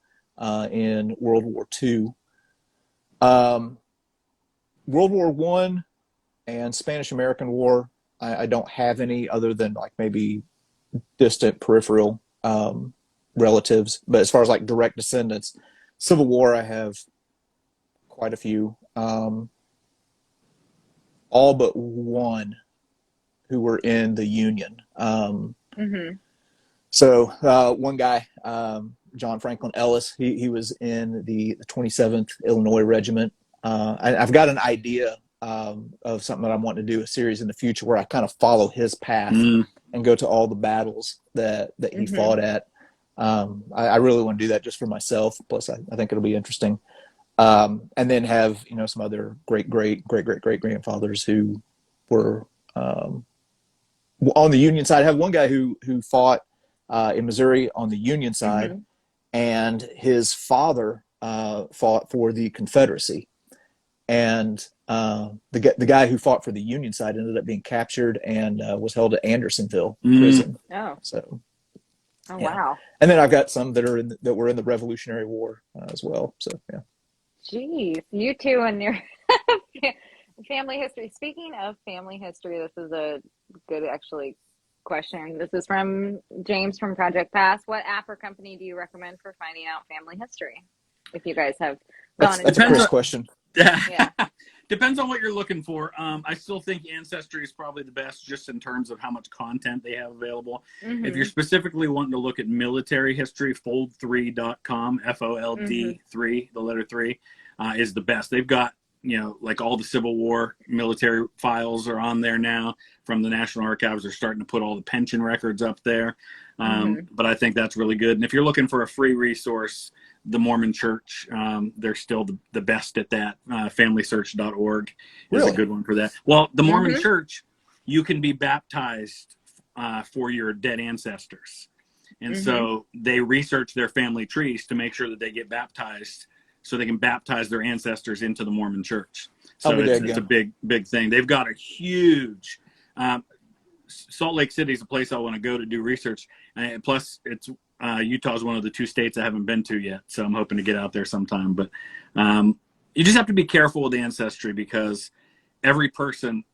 in World War II. World War One and Spanish-American War, I don't have any other than like maybe distant peripheral relatives. But as far as like direct descendants, Civil War, I have quite a few. All but one who were in the Union. So one guy, John Franklin Ellis, he was in the 27th Illinois Regiment. I've got an idea of something that I want to do, a series in the future where I kind of follow his path and go to all the battles that he fought at. I really want to do that just for myself. Plus, I think it'll be interesting. And then have, some other great grandfathers who were on the Union side. I have one guy who fought in Missouri on the Union side, and his father fought for the Confederacy. And the guy who fought for the Union side ended up being captured and was held at Andersonville prison. Oh, so oh yeah. Wow! And then I've got some that were in the Revolutionary War as well. So yeah. Jeez, you two and your family history. Speaking of family history, this is a good question. This is from James from Project Pass. What app or company do you recommend for finding out family history? If you guys have gone that's a Chris question. Yeah. Depends on what you're looking for. I still think Ancestry is probably the best just in terms of how much content they have available. If you're specifically wanting to look at military history, fold3.com, FOLD3, the letter 3, is the best. They've got, like all the Civil War military files are on there now from the National Archives. They're starting to put all the pension records up there. But I think that's really good. And if you're looking for a free resource, the Mormon Church, they're still the best at that. FamilySearch.org is a good one for that. Well, the Mormon Church, you can be baptized for your dead ancestors. And so they research their family trees to make sure that they get baptized so they can baptize their ancestors into the Mormon Church. So it's a big thing. They've got a huge Salt Lake City is a place I want to go to do research. Plus, it's Utah is one of the 2 states I haven't been to yet, so I'm hoping to get out there sometime. But you just have to be careful with Ancestry because every person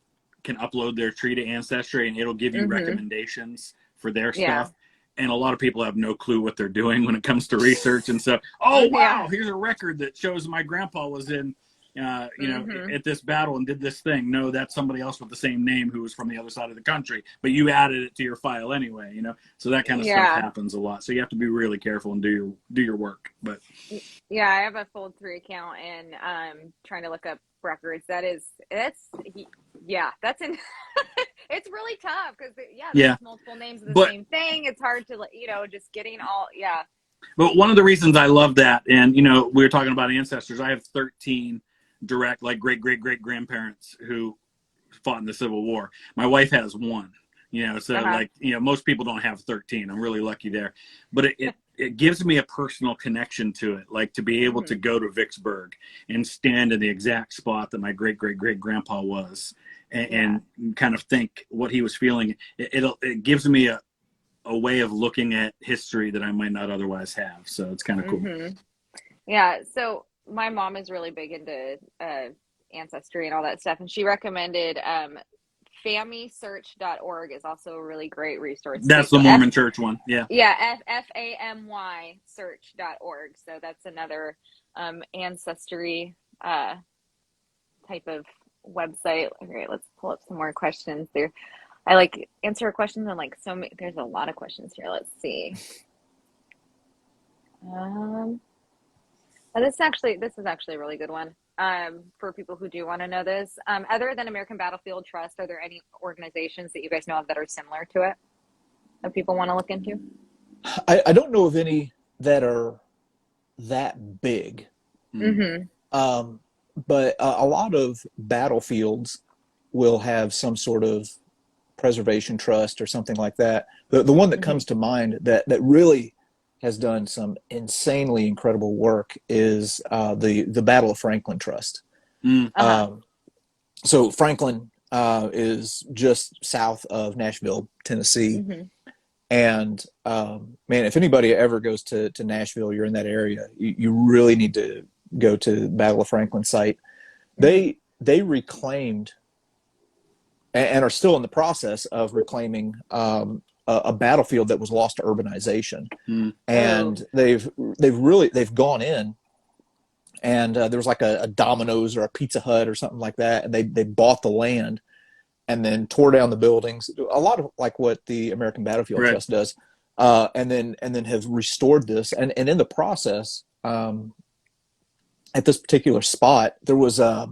can upload their tree to Ancestry, and it'll give you recommendations for their stuff. And a lot of people have no clue what they're doing when it comes to research and stuff. Oh, wow, here's a record that shows my grandpa was in at this battle and did this thing. No, that's somebody else with the same name who was from the other side of the country, but you added it to your file anyway, so that kind of stuff happens a lot. So you have to be really careful and do your work. But I have a Fold3 account and trying to look up records. That's it's really tough because there's multiple names of the same thing. It's hard to just getting all But one of the reasons I love that, and we were talking about ancestors, I have 13 direct, like great grandparents who fought in the Civil War. My wife has 1, so most people don't have 13. I'm really lucky there, but it gives me a personal connection to it, like to be able to go to Vicksburg and stand in the exact spot that my great grandpa was, and kind of think what he was feeling. It gives me a way of looking at history that I might not otherwise have. So it's kind of cool. Yeah. So my mom is really big into Ancestry and all that stuff. And she recommended FamilySearch.org is also a really great resource. That's the Mormon Church one. Yeah. Yeah. FAMY search.org. So that's another Ancestry type of website. Okay, let's pull up some more questions there. I like answer questions on so many. There's a lot of questions here. Let's see. This is actually a really good one. For people who do want to know this. Other than American Battlefield Trust, are there any organizations that you guys know of that are similar to it that people want to look into? I don't know of any that are that big. But a lot of battlefields will have some sort of preservation trust or something like that. The one that comes to mind that really has done some insanely incredible work is the Battle of Franklin Trust. Um, so Franklin is just south of Nashville, Tennessee. And man, if anybody ever goes to Nashville, you're in that area, you really need to go to the Battle of Franklin site. They reclaimed and are still in the process of reclaiming a battlefield that was lost to urbanization. And they've gone in, and there was like a Domino's or a Pizza Hut or something like that, and they bought the land and then tore down the buildings, a lot of like what the American Battlefield Trust does, and then have restored this. And in the process, at this particular spot, there was it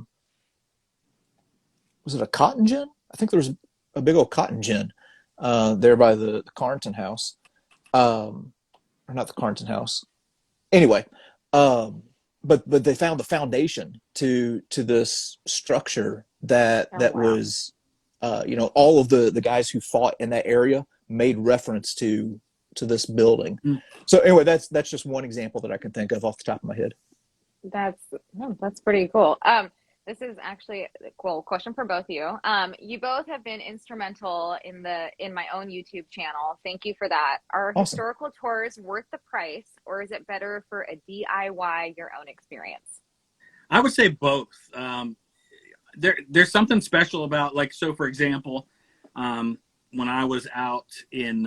a cotton gin? I think there was a big old cotton gin there by the Carnton House, or not the Carnton House. Anyway, but they found the foundation to this structure that was, all of the guys who fought in that area made reference to this building. So anyway, that's just one example that I can think of off the top of my head. That's pretty cool. This is actually a cool question for both of you. You both have been instrumental in my own YouTube channel. Thank you for that. Are Awesome. Historical tours worth the price, or is it better for a DIY your own experience? I would say both. There's something special about, like, so for example, when I was out in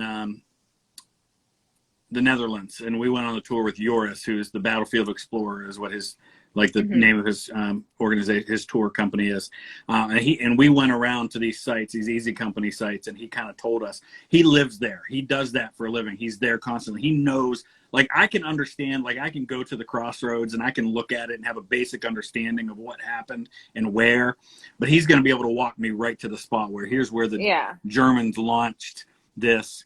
the Netherlands and we went on a tour with Joris, who's the Battlefield Explorer, is what his name of his organization, his tour company is. And we went around to these sites, these Easy Company sites, and he kind of told us he lives there. He does that for a living. He's there constantly. He knows, like, I can understand, like, I can go to the crossroads and I can look at it and have a basic understanding of what happened and where, but he's going to be able to walk me right to the spot where here's where the Germans launched this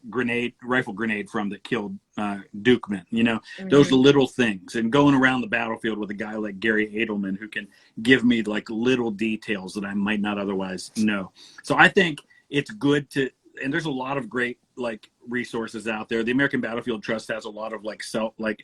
rifle grenade from that killed Dukeman, those little things, and going around the battlefield with a guy like Gary Edelman who can give me like little details that I might not otherwise know. So I think it's good and there's a lot of great like resources out there. The American Battlefield Trust has a lot of like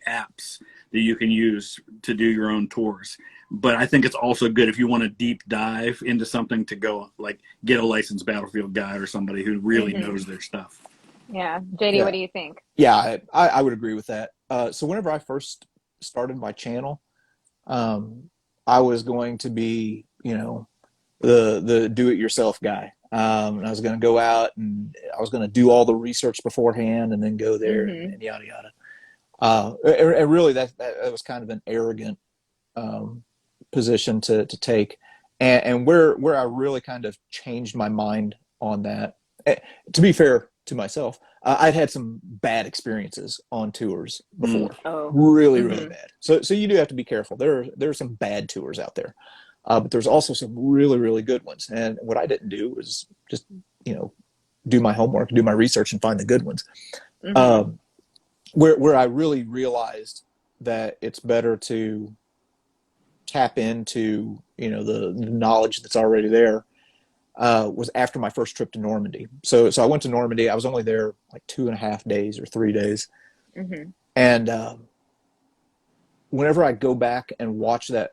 apps that you can use to do your own tours. But I think it's also good if you want to deep dive into something to go like get a licensed battlefield guide or somebody who really knows their stuff. Yeah. JD, what do you think? Yeah, I would agree with that. So whenever I first started my channel, I was going to be, the do-it-yourself guy. And I was going to go out and I was going to do all the research beforehand and then go there and yada, yada. And really that was kind of an arrogant position to take. And where I really kind of changed my mind on that, to be fair to myself, I'd had some bad experiences on tours before. Really bad. So you do have to be careful. There are some bad tours out there. But there's also some really, really good ones. And what I didn't do was just, do my homework, do my research, and find the good ones. Where I really realized that it's better to tap into, the knowledge that's already there, was after my first trip to Normandy. So I went to Normandy. I was only there like 2.5 days or 3 days. And whenever I go back and watch that,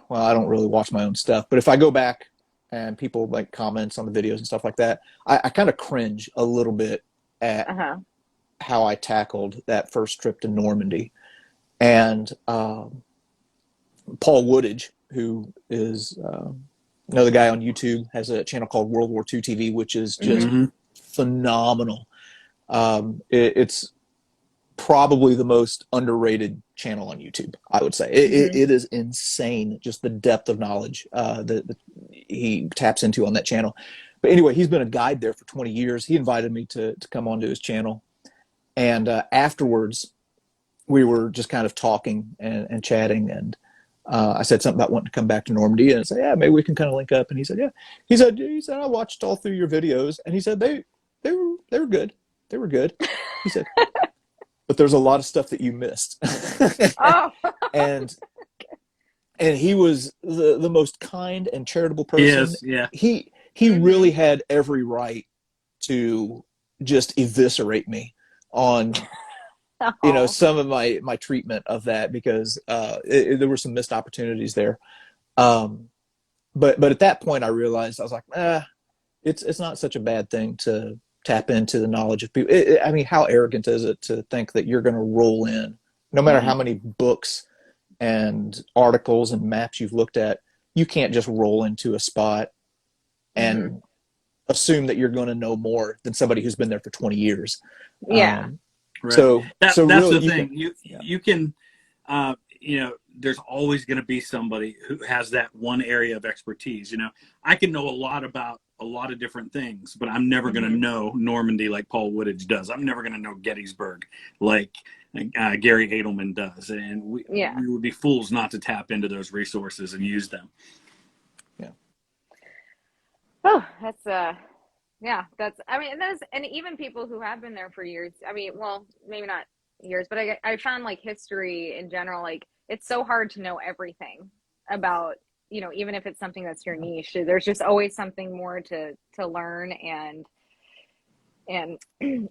well, I don't really watch my own stuff, but if I go back and people like comments on the videos and stuff like that, I kind of cringe a little bit at how I tackled that first trip to Normandy. And Paul Woodage, who is another guy on YouTube, has a channel called World War II TV, which is just phenomenal. It's probably the most underrated channel on YouTube, I would say. It is insane, just the depth of knowledge that he taps into on that channel. But anyway, he's been a guide there for 20 years. He invited me to come onto his channel. And afterwards, we were just kind of talking and chatting. And I said something about wanting to come back to Normandy. And I said, yeah, maybe we can kind of link up. And he said, yeah. He said, I watched all through your videos. And he said, they were good. They were good. He said, but there's a lot of stuff that you missed. And he was the most kind and charitable person. Yes, yeah. He really had every right to just eviscerate me on Oh. some of my treatment of that, because there were some missed opportunities there. But at that point I realized, I was like, it's not such a bad thing to tap into the knowledge of people. I mean, how arrogant is it to think that you're going to roll in, no matter how many books and articles and maps you've looked at, you can't just roll into a spot and assume that you're going to know more than somebody who's been there for 20 years. Yeah. Right. So that's really, the thing. You can, there's always going to be somebody who has that one area of expertise. I can know a lot about a lot of different things, but I'm never going to know Normandy like Paul Woodage does. I'm never going to know Gettysburg like Gary Edelman does. And we would be fools not to tap into those resources and use them. Yeah. Oh, that's and even people who have been there for years. I mean, well, maybe not years, but I found like history in general, like it's so hard to know everything about, even if it's something that's your niche. There's just always something more to learn and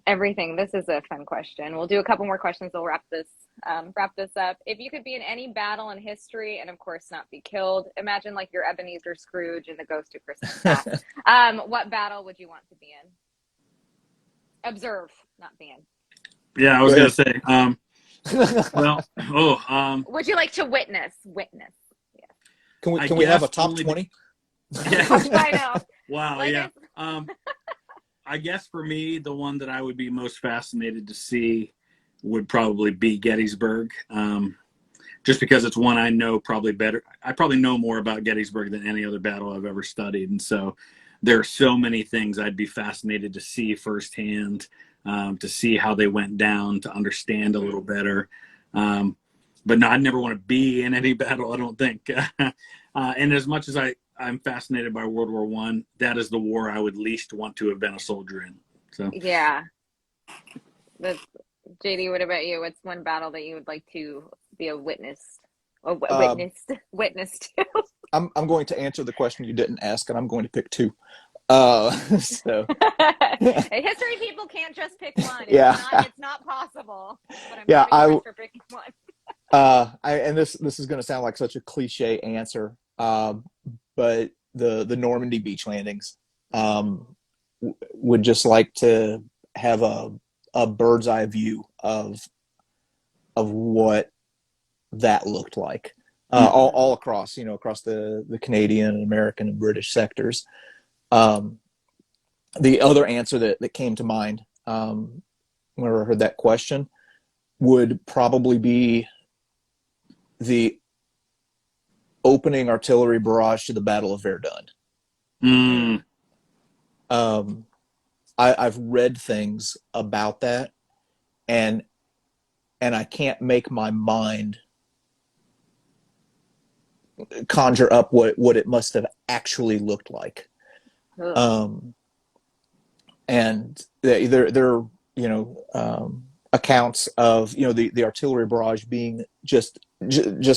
everything. This is a fun question. We'll do a couple more questions. We'll wrap this up. If you could be in any battle in history and of course not be killed, imagine like you're Ebenezer Scrooge and the ghost of Christmas past. What battle would you want to be in? Observe, not be in. Yeah, I was going to say, would you like to witness? Yeah. Can we have a top 20? Yeah. I know. Wow. Like yeah. I guess for me, the one that I would be most fascinated to see would probably be Gettysburg. Just because it's one I know probably better. I probably know more about Gettysburg than any other battle I've ever studied. And so there are so many things I'd be fascinated to see firsthand, to see how they went down, to understand a little better. But no, I'd never want to be in any battle, I don't think. And as much as I'm fascinated by World War I, that is the war I would least want to have been a soldier in. So yeah. JD, what about you? What's one battle that you would like to be a witness to? I'm going to answer the question you didn't ask, and I'm going to pick two. So history people can't just pick one. It's not possible. But I'm for picking one. And this is going to sound like such a cliche answer, but the Normandy beach landings, would just like to have a bird's eye view of what that looked like, all across, across the Canadian and American and British sectors. The other answer that came to mind, whenever I heard that question, would probably be the opening artillery barrage to the Battle of Verdun. I've read things about that, and I can't make my mind conjure up what it must have actually looked like. And there are accounts of the artillery barrage being just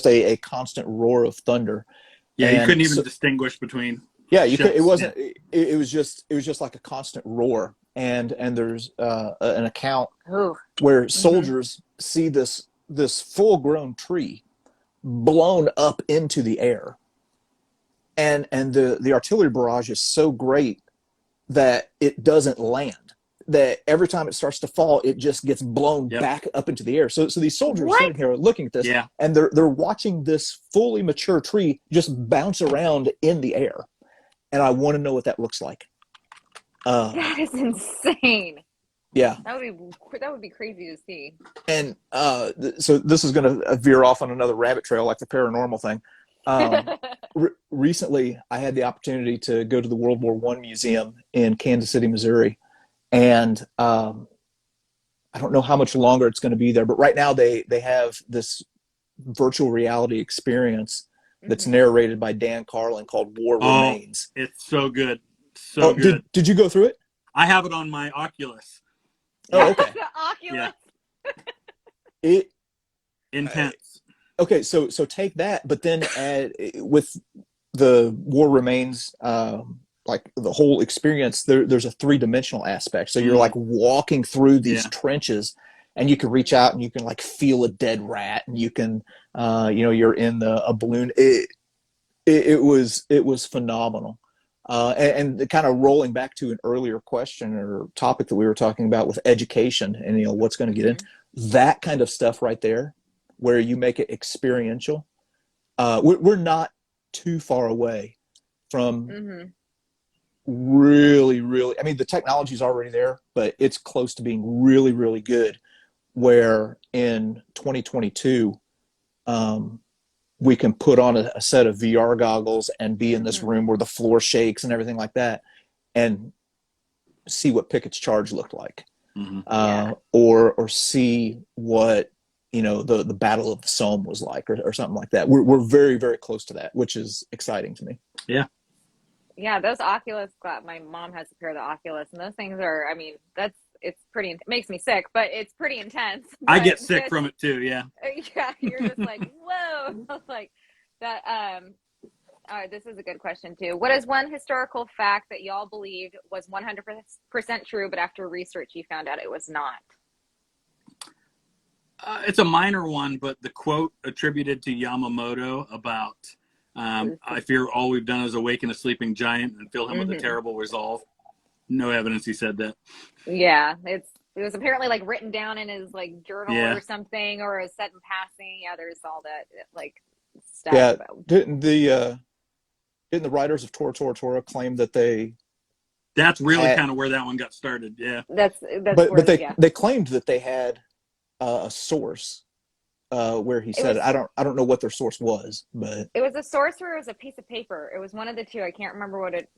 a constant roar of thunder. Yeah, you couldn't even distinguish between. Yeah, you could. It wasn't. Yeah. It was just like a constant roar. And there's an account where soldiers see this full-grown tree blown up into the air, and the artillery barrage is so great that it doesn't land. That every time it starts to fall, it just gets blown back up into the air. So these soldiers are sitting here looking at this, and they're watching this fully mature tree just bounce around in the air. And I want to know what that looks like. That is insane. Yeah, that would be crazy to see. And so this is going to veer off on another rabbit trail, like the paranormal thing. Recently, I had the opportunity to go to the World War I Museum in Kansas City, Missouri, and I don't know how much longer it's going to be there. But right now, they have this virtual reality experience that's narrated by Dan Carlin called War Remains. It's so good. So good. Did you go through it? I have it on my Oculus. Oh, okay. The Oculus. Yeah. Intense. Okay, so take that, but then with the War Remains, like the whole experience, there's a 3-dimensional aspect. So you're like walking through these trenches, and you can reach out and you can like feel a dead rat, and you can, you're in a balloon. It was phenomenal. And kind of rolling back to an earlier question or topic that we were talking about with education and what's going to get in, that kind of stuff right there, where you make it experiential. We're not too far away from really, really. I mean, the technology is already there, but it's close to being really, really good. Where in 2022, we can put on a set of VR goggles and be in this room where the floor shakes and everything like that, and see what Pickett's charge looked like, or see what the Battle of the Somme was like, or something like that. We're very, very close to that, which is exciting to me. Yeah, those Oculus, my mom has a pair of the Oculus, and those things are, I mean, it's pretty, it makes me sick, but it's pretty intense. I get sick from it too, yeah. Yeah, you're just like, whoa. Like that, all right, this is a good question too. What is one historical fact that y'all believed was 100% true, but after research you found out it was not? It's a minor one, but the quote attributed to Yamamoto about, I fear all we've done is awaken a sleeping giant and fill him with a terrible resolve. No evidence he said that. Yeah, it was apparently like written down in his like journal or something, or a set in passing. Yeah, there's all that like stuff. Yeah, didn't the writers of Tora claim that they? That's really kind of where that one got started. Yeah, that's but they claimed that they had a source where he said it. I don't know what their source was, but it was a source where it was a piece of paper. It was one of the two. I can't remember what it.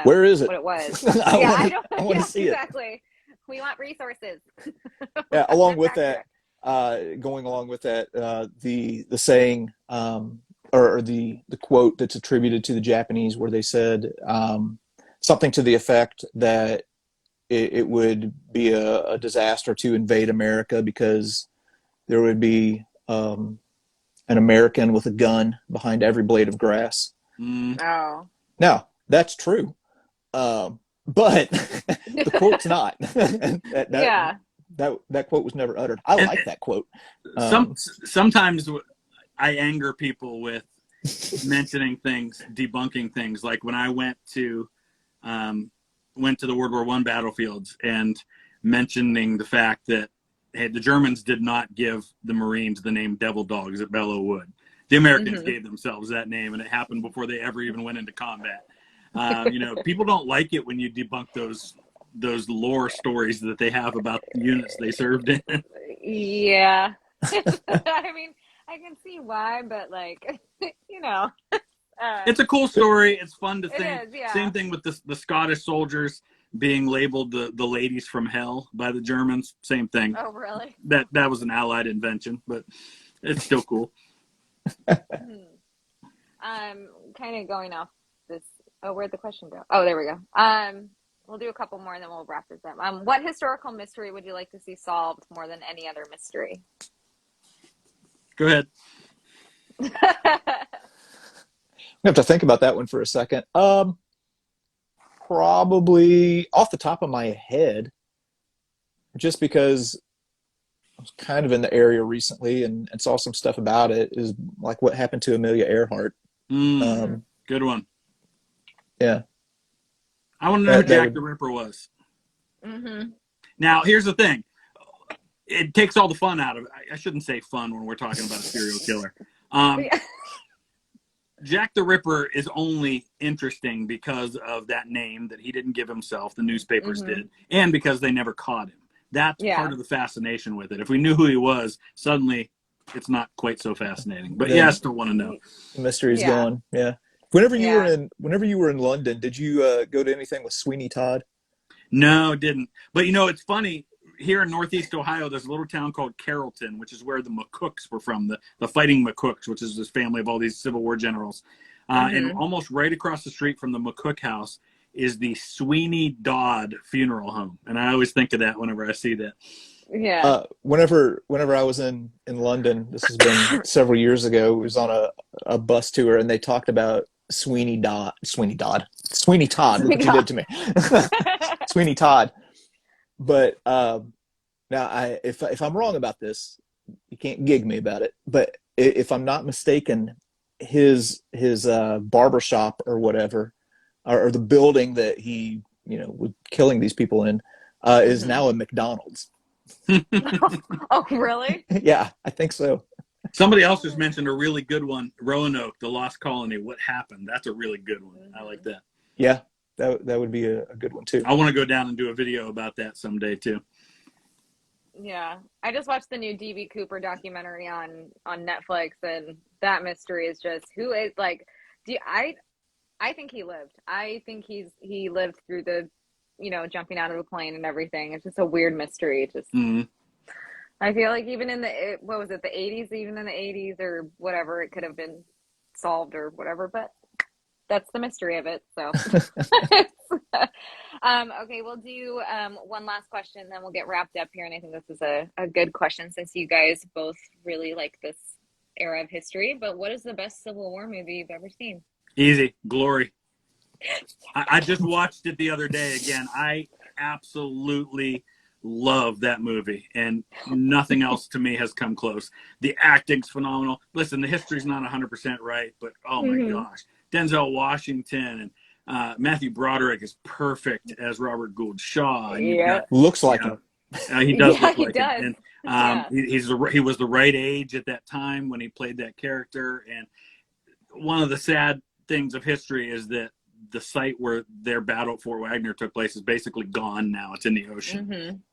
Where is it? What it was? I want to see exactly. We want resources. Yeah, along with that, going along with that, the saying or the quote that's attributed to the Japanese, where they said something to the effect that it would be a disaster to invade America because there would be an American with a gun behind every blade of grass. Oh. Now, that's true. But the quote's not. That quote was never uttered. I like that quote. Sometimes I anger people with mentioning things, debunking things. Like when I went to the World War I battlefields and mentioning the fact that the Germans did not give the Marines the name Devil Dogs at Belleau Wood. The Americans gave themselves that name, and it happened before they ever even went into combat. People don't like it when you debunk those lore stories that they have about the units they served in. Yeah. I mean, I can see why, but like, it's a cool story. It's fun to think. It is, yeah. Same thing with the Scottish soldiers being labeled the ladies from hell by the Germans. Same thing. Oh, really? That was an Allied invention, but it's still cool. Kind of going off this. Oh, where'd the question go? Oh, there we go. We'll do a couple more and then we'll wrap this up. What historical mystery would you like to see solved more than any other mystery? Go ahead. I have to think about that one for a second. Probably off the top of my head, just because I was kind of in the area recently and saw some stuff about it, is like what happened to Amelia Earhart. Good one. Yeah. I want to know who Jack the Ripper was. Now, here's the thing. It takes all the fun out of it. I shouldn't say fun when we're talking about a serial killer. Jack the Ripper is only interesting because of that name that he didn't give himself, the newspapers did, and because they never caught him. That's part of the fascination with it. If we knew who he was, suddenly it's not quite so fascinating. But I still want to know. The mystery's gone. Yeah. Whenever you were in London, did you go to anything with Sweeney Todd? No, didn't. But it's funny. Here in Northeast Ohio, there's a little town called Carrollton, which is where the McCooks were from, the Fighting McCooks, which is this family of all these Civil War generals. And almost right across the street from the McCook house is the Sweeney Dodd Funeral Home. And I always think of that whenever I see that. Yeah. Whenever I was in London, this has been several years ago, it was on a bus tour, and they talked about Sweeney Todd. Look what you did to me. Sweeney Todd. But Now, if I'm wrong about this, you can't gig me about it. But if I'm not mistaken, his barber shop or whatever, or the building that he was killing these people in, is now a McDonald's. Oh, really? Yeah, I think so. Somebody else just mentioned a really good one, Roanoke, The Lost Colony. What happened? That's a really good one. I like that. Yeah, that would be a good one too. I want to go down and do a video about that someday too. Yeah, I just watched the new DB Cooper documentary on Netflix, and that mystery is just who is like. I think he lived. I think he lived through the, jumping out of the plane and everything. It's just a weird mystery. It just I feel like even in the what was it, the 80s, even in the 80s or whatever, it could have been solved or whatever. But that's the mystery of it. So, okay, we'll do one last question, then we'll get wrapped up here. And I think this is a good question since you guys both really like this era of history. But what is the best Civil War movie you've ever seen? Easy. Glory. I just watched it the other day again. I absolutely love that movie, and nothing else to me has come close. The acting's phenomenal. Listen, the history's not 100% right, but oh my gosh. Denzel Washington and Matthew Broderick is perfect as Robert Gould Shaw. And looks like him. He does look like him. And he was the right age at that time when he played that character. And one of the sad things of history is that the site where their battle at Fort Wagner took place is basically gone now. It's in the ocean.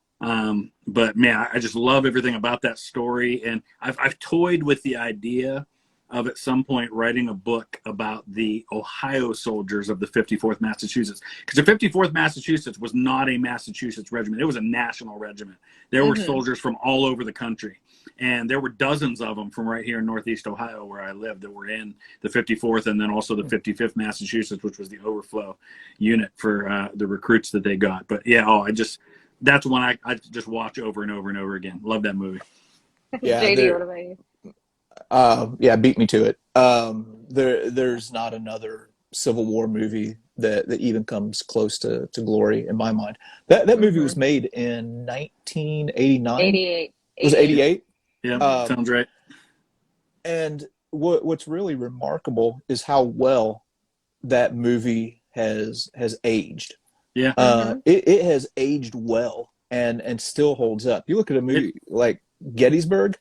But man, I just love everything about that story. And I've toyed with the idea of at some point writing a book about the Ohio soldiers of the 54th Massachusetts. Because the 54th Massachusetts was not a Massachusetts regiment. It was a national regiment. There were soldiers from all over the country. And there were dozens of them from right here in Northeast Ohio where I lived that were in the 54th and then also the 55th Massachusetts, which was the overflow unit for the recruits that they got. But yeah, that's one I just watch over and over and over again. Love that movie. Yeah, JD, what about you? Yeah, beat me to it. There's not another Civil War movie that even comes close to glory in my mind. That movie was made in 1989. 88. Was it 88? Yeah, sounds right. And what's really remarkable is how well that movie has aged. Yeah. It has aged well and still holds up. You look at a movie like Gettysburg.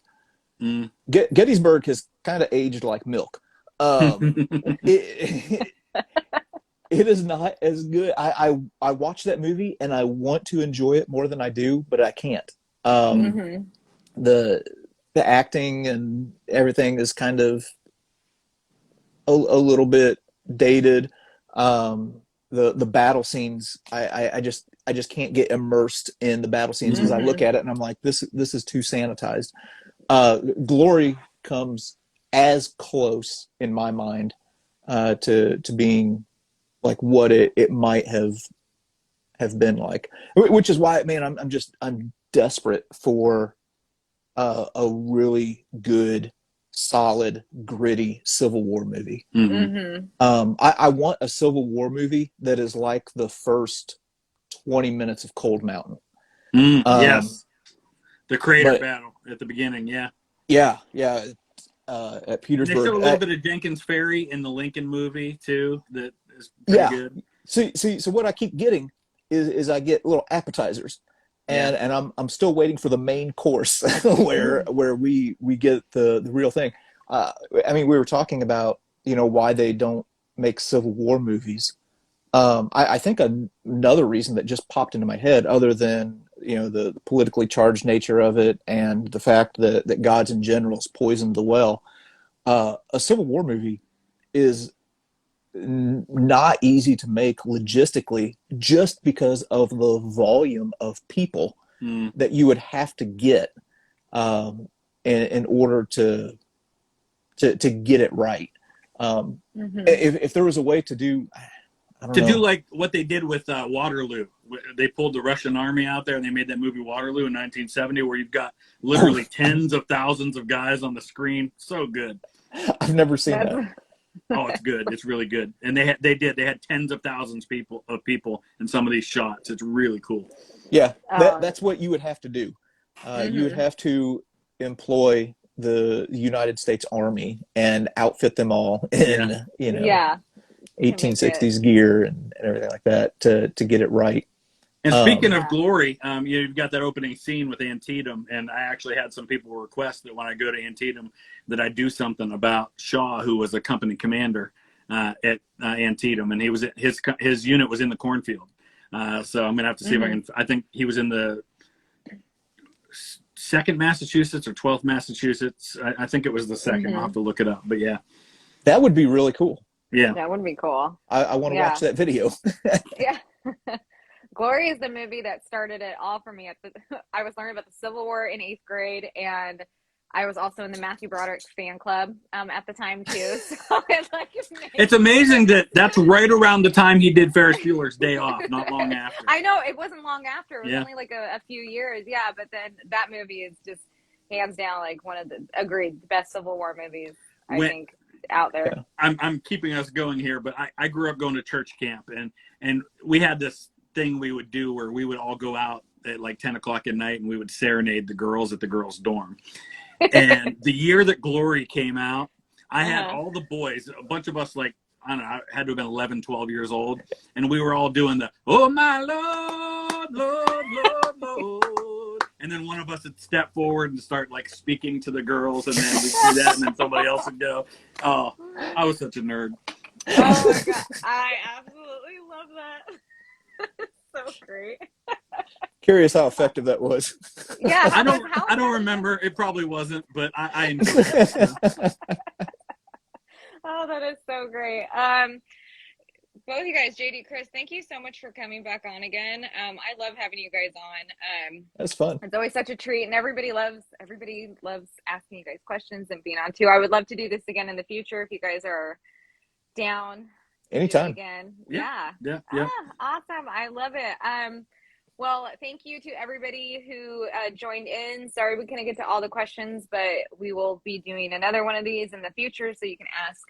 Gettysburg has kind of aged like milk. It is not as good. I watch that movie and I want to enjoy it more than I do, but I can't. The acting and everything is kind of a little bit dated. The battle scenes, I just can't get immersed in the battle scenes because I look at it and I'm like, this is too sanitized. Glory comes as close in my mind to being like what it might have been like, which is why, man, I'm desperate for a really good, solid, gritty Civil War movie. I want a Civil War movie that is like the first 20 minutes of Cold Mountain. Yes. The crater battle at the beginning, yeah. At Petersburg. They show a little bit of Jenkins Ferry in the Lincoln movie too. That is pretty good. See, so what I keep getting is I get little appetizers, and I'm still waiting for the main course where we get the real thing. I mean, we were talking about why they don't make Civil War movies. I think another reason that just popped into my head, other than the politically charged nature of it and the fact that gods and generals poisoned the well, a Civil War movie is not easy to make logistically just because of the volume of people that you would have to get in order to get it right. If there was a way to do do like what they did with Waterloo. They pulled the Russian army out there and they made that movie Waterloo in 1970 where you've got literally tens of thousands of guys on the screen. So good. I've never seen that. Oh, it's good. It's really good. And they had tens of thousands of people in some of these shots. It's really cool. Yeah, that's what you would have to do. you would have to employ the United States Army and outfit them all in, Yeah. To make 1860s gear and everything like that to get it right. And speaking of Yeah. glory, you've got that opening scene with Antietam, and I actually had some people request that when I go to Antietam that I do something about Shaw, who was a company commander at Antietam, and he was his unit was in the cornfield. So I'm gonna have to see if I can. I think he was in the 2nd Massachusetts or 12th Massachusetts. I think it was the 2nd. I'll have to look it up, but yeah, That would be really cool. yeah. That would be cool. I want to watch that video. Yeah. Glory is the movie that started it all for me. I was learning about the Civil War in 8th grade, and I was also in the Matthew Broderick fan club at the time too. So It's amazing that that's right around the time he did Ferris Bueller's Day Off, not long after. I know, it wasn't long after. It was Yeah. only like a few years. Yeah, but then that movie is just hands down like one of the best Civil War movies I think out there. I'm keeping us going here, but I grew up going to church camp, and we had this thing we would do where we would all go out at like 10 o'clock at night and we would serenade the girls at the girls' dorm. And the year that Glory came out, I had all the boys, a bunch of us, like, I don't know, I had to have been 11, 12 years old. And we were all doing the, oh my Lord, Lord, Lord, Lord. And then one of us would step forward and start like speaking to the girls. And then we'd do that. And then somebody else would go. Oh, I was such a nerd. Oh my God. I absolutely love that. So great. Curious how effective that was. Yeah. I don't remember. It probably wasn't, but I enjoyed it. Oh, that is so great. Both you guys, JD, Chris, thank you so much for coming back on again. I love having you guys on. That's fun. It's always such a treat, and everybody loves asking you guys questions and being on too. I would love to do this again in the future if you guys are down. Anytime. Again. Yeah. Ah, awesome. I love it. Well, thank you to everybody who joined in. Sorry we couldn't get to all the questions, but we will be doing another one of these in the future, so you can ask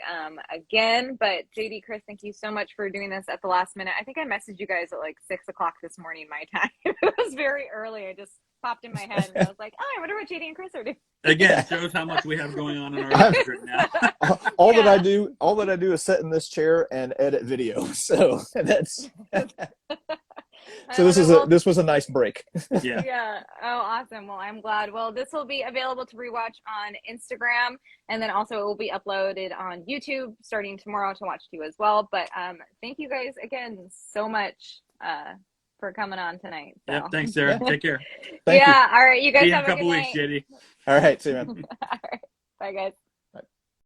again. But JD, Chris, thank you so much for doing this at the last minute. I think I messaged you guys at like 6 o'clock this morning, my time. It was very early. I just popped in my head, and I was like, oh, I wonder what JD and Chris are doing. Again, it shows how much we have going on in our lives right now. All that I do is sit in this chair and edit video. So that's so this was a nice break. Yeah. Oh, awesome. Well, I'm glad. Well, this will be available to rewatch on Instagram, and then also it will be uploaded on YouTube starting tomorrow to watch too as well. But thank you guys again so much for coming on tonight. So. Yep, thanks, Sarah. Take care. Thank you. All right. You guys See you in have a couple good weeks, night. JD. All right, see you, man. All right. Bye, guys.